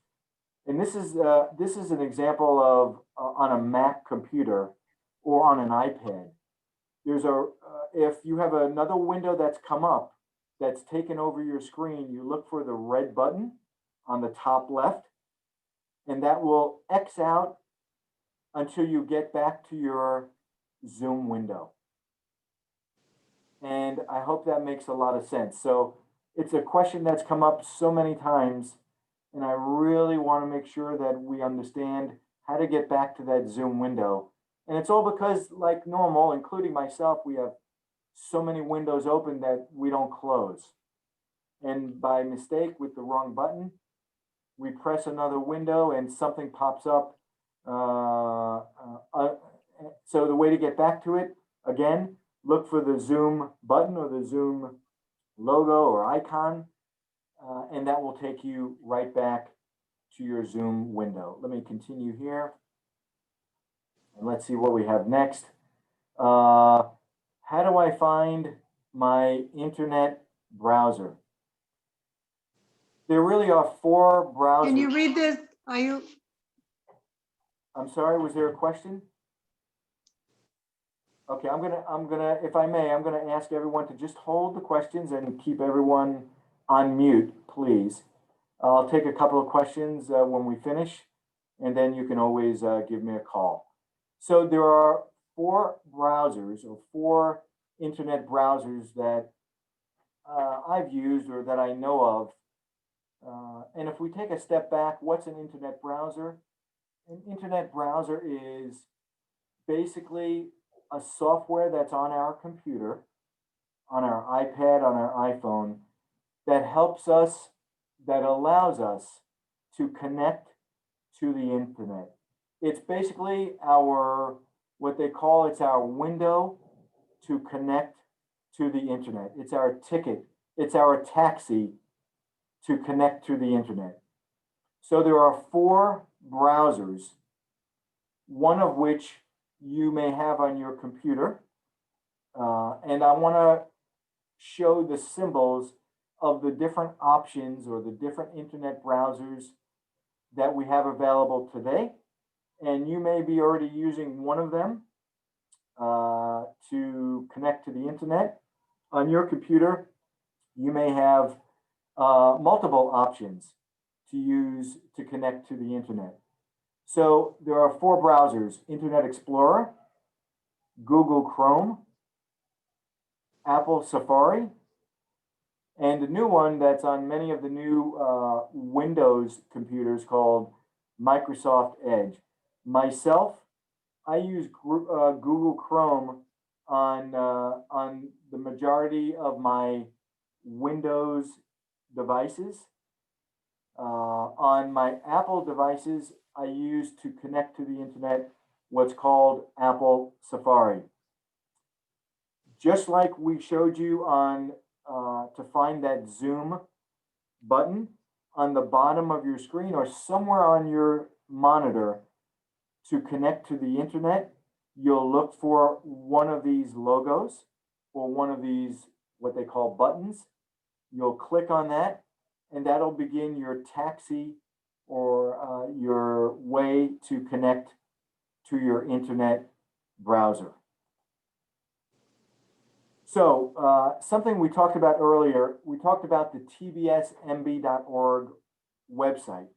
and this is an example of on a Mac computer or on an iPad. There's if you have another window that's come up that's taken over your screen, you look for the red button on the top left, and that will X out until you get back to your Zoom window. And I hope that makes a lot of sense. So it's a question that's come up so many times, and I really want to make sure that we understand how to get back to that Zoom window. And it's all because, like normal, including myself, we have so many windows open that we don't close. And by mistake, with the wrong button, we press another window and something pops up. So the way to get back to it, again, look for the Zoom button or the Zoom logo or icon, and that will take you right back to your Zoom window. Let me continue here. And let's see what we have next. How do I find my internet browser? There really are 4 browsers. Can you read this? I'm sorry, was there a question? Okay, I'm gonna, if I may, I'm gonna ask everyone to just hold the questions and keep everyone on mute, please. I'll take a couple of questions when we finish, and then you can always give me a call. So there are 4 browsers or 4 internet browsers that I've used or that I know of. And if we take a step back, what's an internet browser? An internet browser is basically a software that's on our computer, on our iPad, on our iPhone, that helps us, that allows us to connect to the internet. It's basically our, what they call, it's our window to connect to the internet. It's our ticket, it's our taxi to connect to the internet. So there are 4 browsers, one of which you may have on your computer. And I want to show the symbols of the different options or the different internet browsers that we have available today. And you may be already using one of them to connect to the internet. On your computer, you may have multiple options to use to connect to the internet. So there are 4 browsers: Internet Explorer, Google Chrome, Apple Safari, and a new one that's on many of the new Windows computers called Microsoft Edge. Myself, I use Google Chrome on the majority of my Windows devices. On my Apple devices, I use to connect to the internet what's called Apple Safari. Just like we showed you on to find that Zoom button on the bottom of your screen or somewhere on your monitor to connect to the internet, you'll look for one of these logos or one of these, what they call buttons. You'll click on that, and that'll begin your taxi or your way to connect to your internet browser. So something we talked about earlier, we talked about the tbsmb.org website.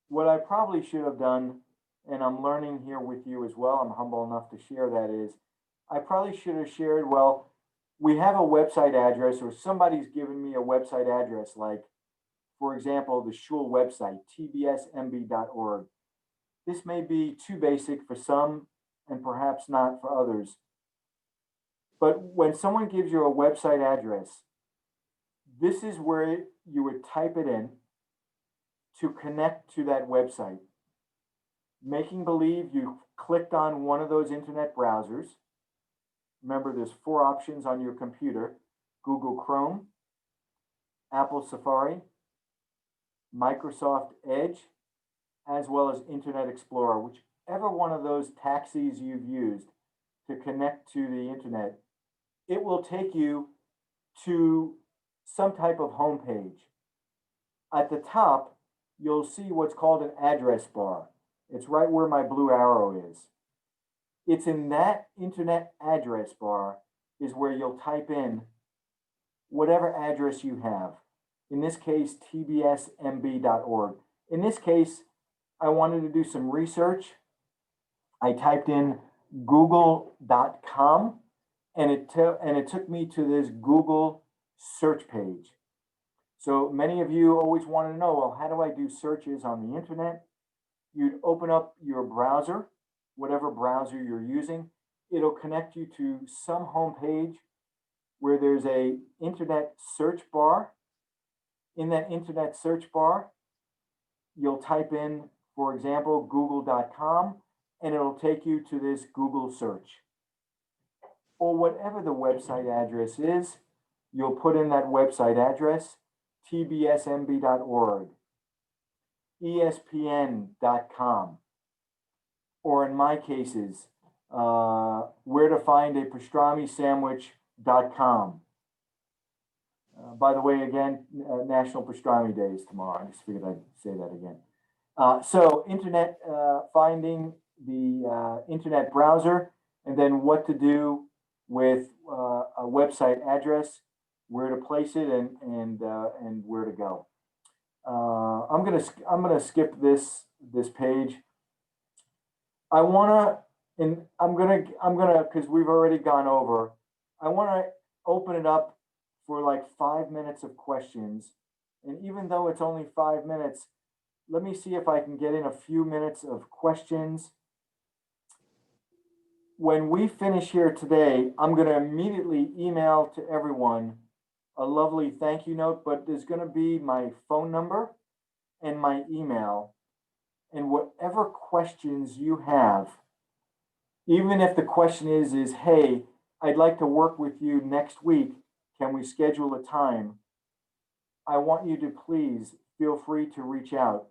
What I probably should have done, and I'm learning here with you as well, I'm humble enough to share that, is I probably should have shared, well, we have a website address, or somebody's given me a website address, like, for example, the Shul website, tbsmb.org. This may be too basic for some and perhaps not for others. But when someone gives you a website address, this is where you would type it in to connect to that website, making believe you clicked on one of those internet browsers. Remember, there's 4 options on your computer: Google Chrome, Apple Safari, Microsoft Edge, as well as Internet Explorer. Whichever one of those taxis you've used to connect to the internet, it will take you to some type of home page. At the top, you'll see what's called an address bar. It's right where my blue arrow is. It's in that internet address bar is where you'll type in whatever address you have. In this case, tbsmb.org. In this case, I wanted to do some research. I typed in google.com, and it took me to this Google search page. So many of you always want to know, well, how do I do searches on the internet? You'd open up your browser, whatever browser you're using. It'll connect you to some home page where there's a internet search bar. In that internet search bar, you'll type in, for example, google.com, and it'll take you to this Google search. Or whatever the website address is, you'll put in that website address, tbsmb.org, espn.com, or in my cases, where to find a pastrami sandwich.com. By the way, again, National Pastrami Day is tomorrow. I just figured I'd say that again. So internet, finding the internet browser, and then what to do with a website address, where to place it, and where to go. I'm gonna skip this page. I wanna, and I'm gonna because we've already gone over. I want to open it up for like 5 minutes of questions And even though it's only 5 minutes, let me see if I can get in a few minutes of questions. When we finish here today, I'm going to immediately email to everyone a lovely thank you note, but there's going to be my phone number and my email. And whatever questions you have, even if the question is, hey, I'd like to work with you next week, can we schedule a time? I want you to please feel free to reach out.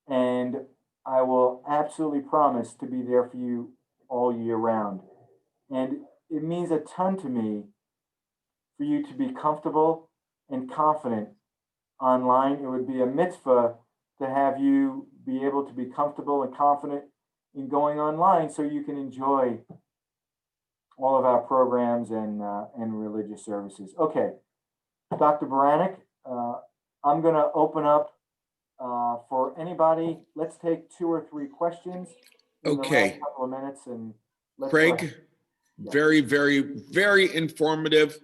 And I will absolutely promise to be there for you all year round. And it means a ton to me for you to be comfortable and confident online. It would be a mitzvah to have you be able to be comfortable and confident in going online so you can enjoy all of our programs and religious services. Okay, Dr. Baranek, I'm going to open up for anybody. Let's take 2 or 3 questions in the Okay. last couple of minutes, and let's go Craig, ahead. Yeah. very, very, very informative.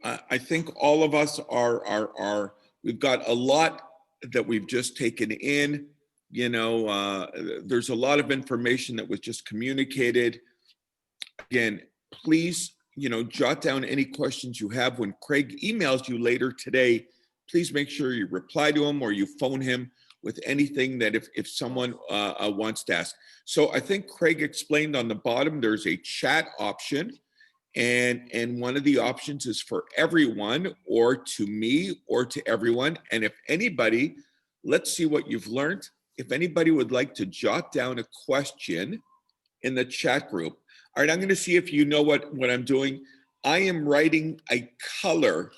I think all of us we've got a lot that we've just taken in. You know, there's a lot of information that was just communicated. Again, please, you know, jot down any questions you have. When Craig emails you later today, please make sure you reply to him or you phone him with anything that if someone wants to ask. So I think Craig explained on the bottom, there's a chat option. And one of the options is for everyone, or to me, or to everyone. And if anybody, let's see what you've learned. If anybody would like to jot down a question in the chat group. All right, I'm going to see if you know what I'm doing. I am writing a color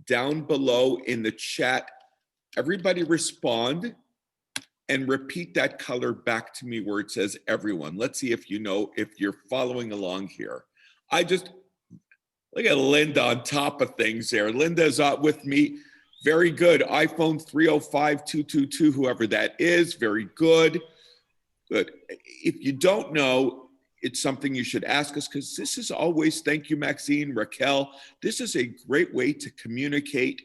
down below in the chat. Everybody respond and repeat that color back to me where it says everyone. Let's see if you know, if you're following along here. Look at Linda on top of things there. Linda's with me. Very good. iPhone 305-222, whoever that is. Very good. Good. If you don't know, it's something you should ask us, because this is always, thank you, Maxine, Raquel. This is a great way to communicate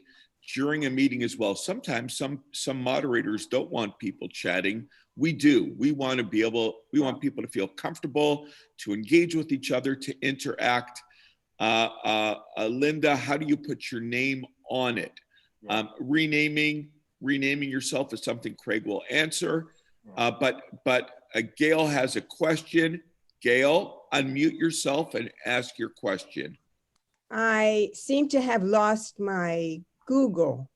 during a meeting as well. Sometimes some moderators don't want people chatting. We do. We want people to feel comfortable, to engage with each other, to interact. Linda, how do you put your name on it? Renaming yourself is something Craig will answer. But Gail has a question. Gail, unmute yourself and ask your question. I seem to have lost my Chrome.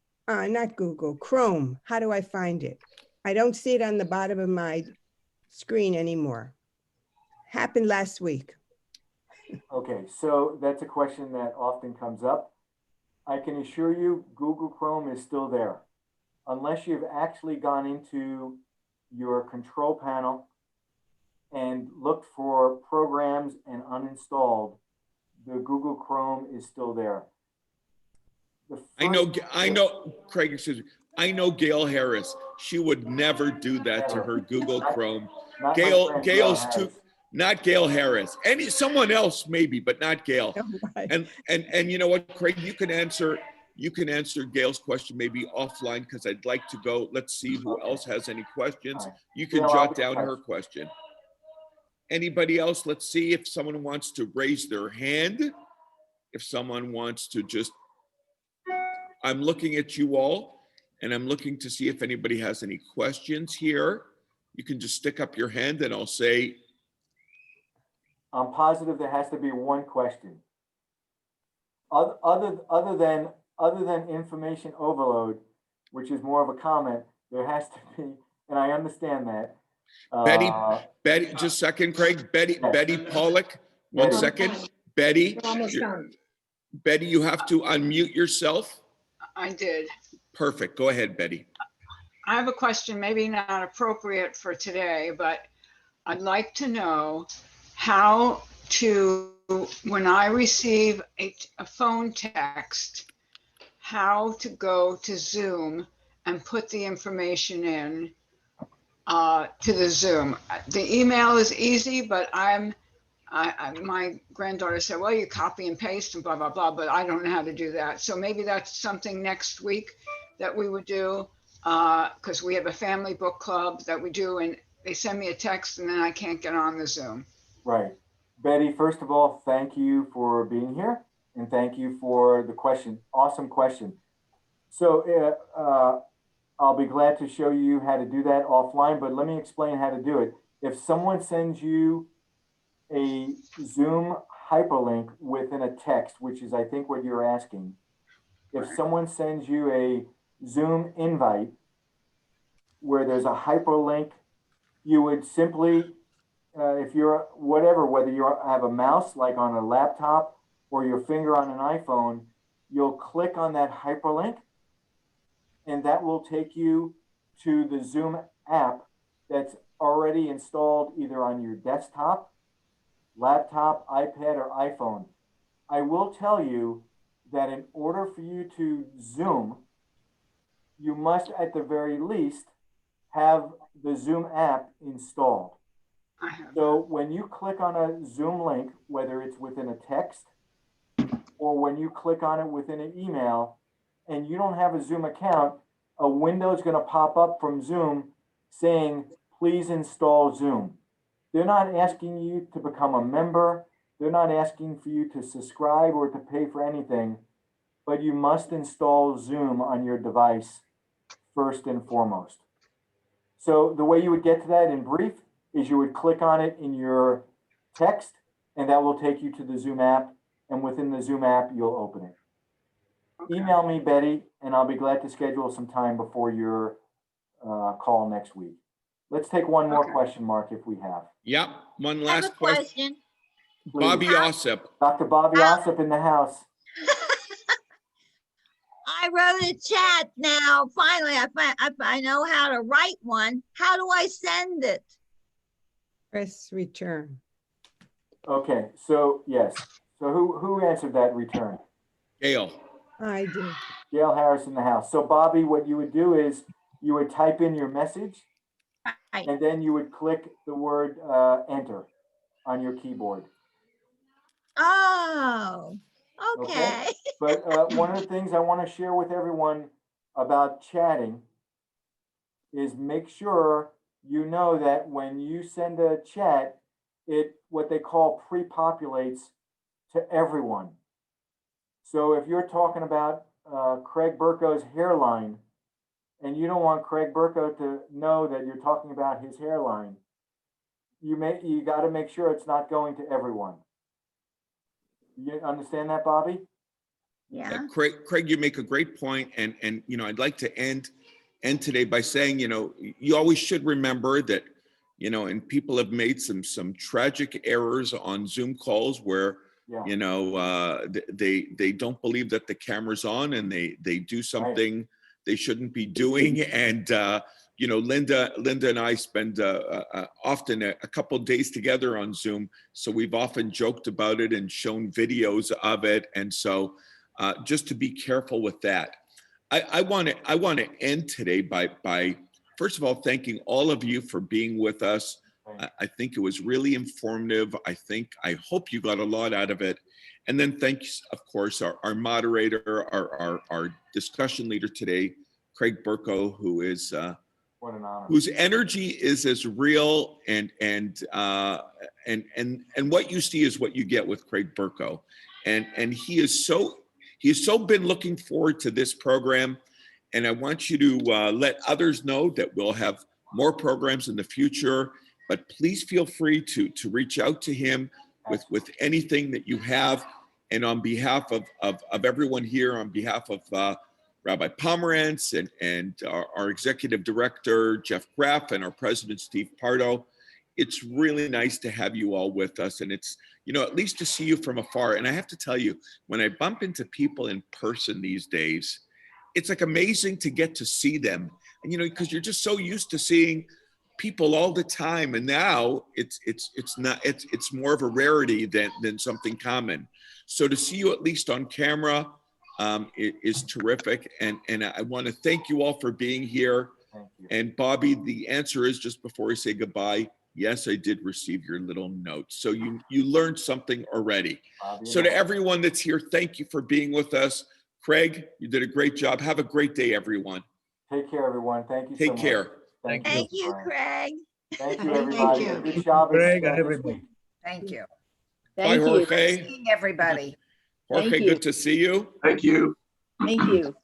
How do I find it? I don't see it on the bottom of my screen anymore. Happened last week. Okay, so that's a question that often comes up. I can assure you Google Chrome is still there. Unless you've actually gone into your control panel and looked for programs and uninstalled, the Google Chrome is still there. I know, Craig, excuse me. I know Gail Harris. She would never do that to her Google Chrome. Gail's too, not Gail Harris. Someone else maybe, but not Gail. Right. And you know what, Craig, you can answer Gail's question maybe offline, because I'd like to go. Let's see who else has any questions. Right. You can jot down her question. Anybody else? Let's see if someone wants to raise their hand. If someone wants to just, I'm looking at you all and I'm looking to see if anybody has any questions here. You can just stick up your hand and I'll say. I'm positive there has to be one question. Other than information overload, which is more of a comment, there has to be, and I understand that. Betty, just a second, Craig. Betty Pollock, one second. Betty, Almost done. Betty, you have to unmute yourself. I did. Perfect. Go ahead, Betty. I have a question, maybe not appropriate for today, but I'd like to know how to, when I receive a phone text, how to go to Zoom and put the information in to the Zoom. The email is easy, but my granddaughter said, well, you copy and paste and blah, blah, blah, but I don't know how to do that. So maybe that's something next week that we would do, because we have a family book club that we do, and they send me a text and then I can't get on the Zoom. Right. Betty, first of all, thank you for being here and thank you for the question. Awesome question. So I'll be glad to show you how to do that offline, but let me explain how to do it. If someone sends you a Zoom hyperlink within a text, which is I think what you're asking, if someone sends you a Zoom invite where there's a hyperlink, you would simply, if you're whatever, whether you have a mouse like on a laptop or your finger on an iPhone, you'll click on that hyperlink and that will take you to the Zoom app that's already installed either on your desktop, laptop, iPad, or iPhone. I will tell you that in order for you to Zoom, you must at the very least have the Zoom app installed. I have. So when you click on a Zoom link, whether it's within a text or when you click on it within an email and you don't have a Zoom account, a window is going to pop up from Zoom saying, please install Zoom. They're not asking you to become a member. They're not asking for you to subscribe or to pay for anything, but you must install Zoom on your device first and foremost. So the way you would get to that in brief is you would click on it in your text and that will take you to the Zoom app, and within the Zoom app, you'll open it. Okay. Email me, Betty, and I'll be glad to schedule some time before your call next week. Let's take one more Okay. question, Mark, if we have. Yep, one I have a last question. question. Bobby Ossip. Dr. Bobby How- Ossip in the house. I wrote a chat now. Finally, I know how to write one. How do I send it? Press return. Okay, so yes. So who answered that return? Gail. I did. Gail Harris in the house. So Bobby, what you would do is you would type in your message Right. and then you would click the word enter on your keyboard. Oh, Okay. okay. But one of the things I want to share with everyone about chatting is make sure you know that when you send a chat, it what they call pre-populates to everyone. So if you're talking about Craig Burko's hairline and you don't want Craig Burko to know that you're talking about his hairline, you got to make sure it's not going to everyone. You understand that, Bobby? Yeah. Craig, you make a great point, and you know, I'd like to end today by saying, you know, you always should remember that, you know, and people have made some tragic errors on Zoom calls where, Yeah. you know, they don't believe that the camera's on and they do something they shouldn't be doing, and you know, Linda and I spend often a couple of days together on Zoom, so we've often joked about it and shown videos of it, and so just to be careful with that. I want to end today by first of all thanking all of you for being with us. I think it was really informative. I hope you got a lot out of it. And then thanks, of course, our moderator, our discussion leader today, Craig Burko, who is What an honor. whose energy is as real and what you see is what you get with Craig Burko. And he's so been looking forward to this program. And I want you to let others know that we'll have more programs in the future, but please feel free to reach out to him with anything that you have. And on behalf of everyone here, on behalf of Rabbi Pomerantz and our executive director, Jeff Graff, and our president, Steve Pardo, it's really nice to have you all with us. And it's, you know, at least to see you from afar. And I have to tell you, when I bump into people in person these days, it's like amazing to get to see them. And, you know, because you're just so used to seeing people all the time. And now it's more of a rarity than something common. So to see you at least on camera is terrific. And I want to thank you all for being here. Thank you. And Bobby, the answer is, just before I say goodbye, yes, I did receive your little note. So you learned something already. Bobby So and to I. everyone that's here, thank you for being with us. Craig, you did a great job. Have a great day, everyone. Take care, everyone. Thank you so Take much. care. Thank Thank you, Brian. Craig. Thank you, Thank everybody. you. Good job Craig and this everybody. week. Thank you. Bye, Thank you. Jorge. Seeing everybody. Jorge, Thank you. good to see you. Thank you. Thank you.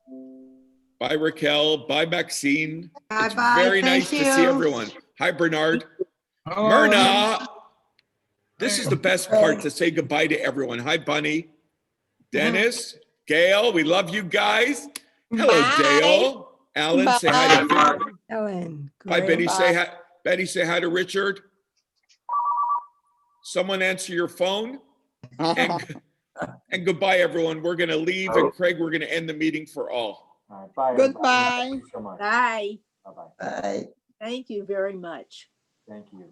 Bye, Raquel. Bye, Maxine. It's Bye-bye. very Thank nice to see you. everyone. Hi, Bernard. Oh, Myrna. This is the best part, to say goodbye to everyone. Hi, Bunny. Dennis, Gail, we love you guys. Hello, Bye. Dale. Alan, say hi to Bye. Karen. Ellen. Hi, great. Betty. Say hi. Betty, say hi to Richard. Someone answer your phone. And, and goodbye, everyone. We're going to leave. And Craig, we're going to end the meeting for all. All right, bye. everybody. Goodbye. Thank you so much. Bye. Bye-bye. Bye. Thank you very much. Thank you.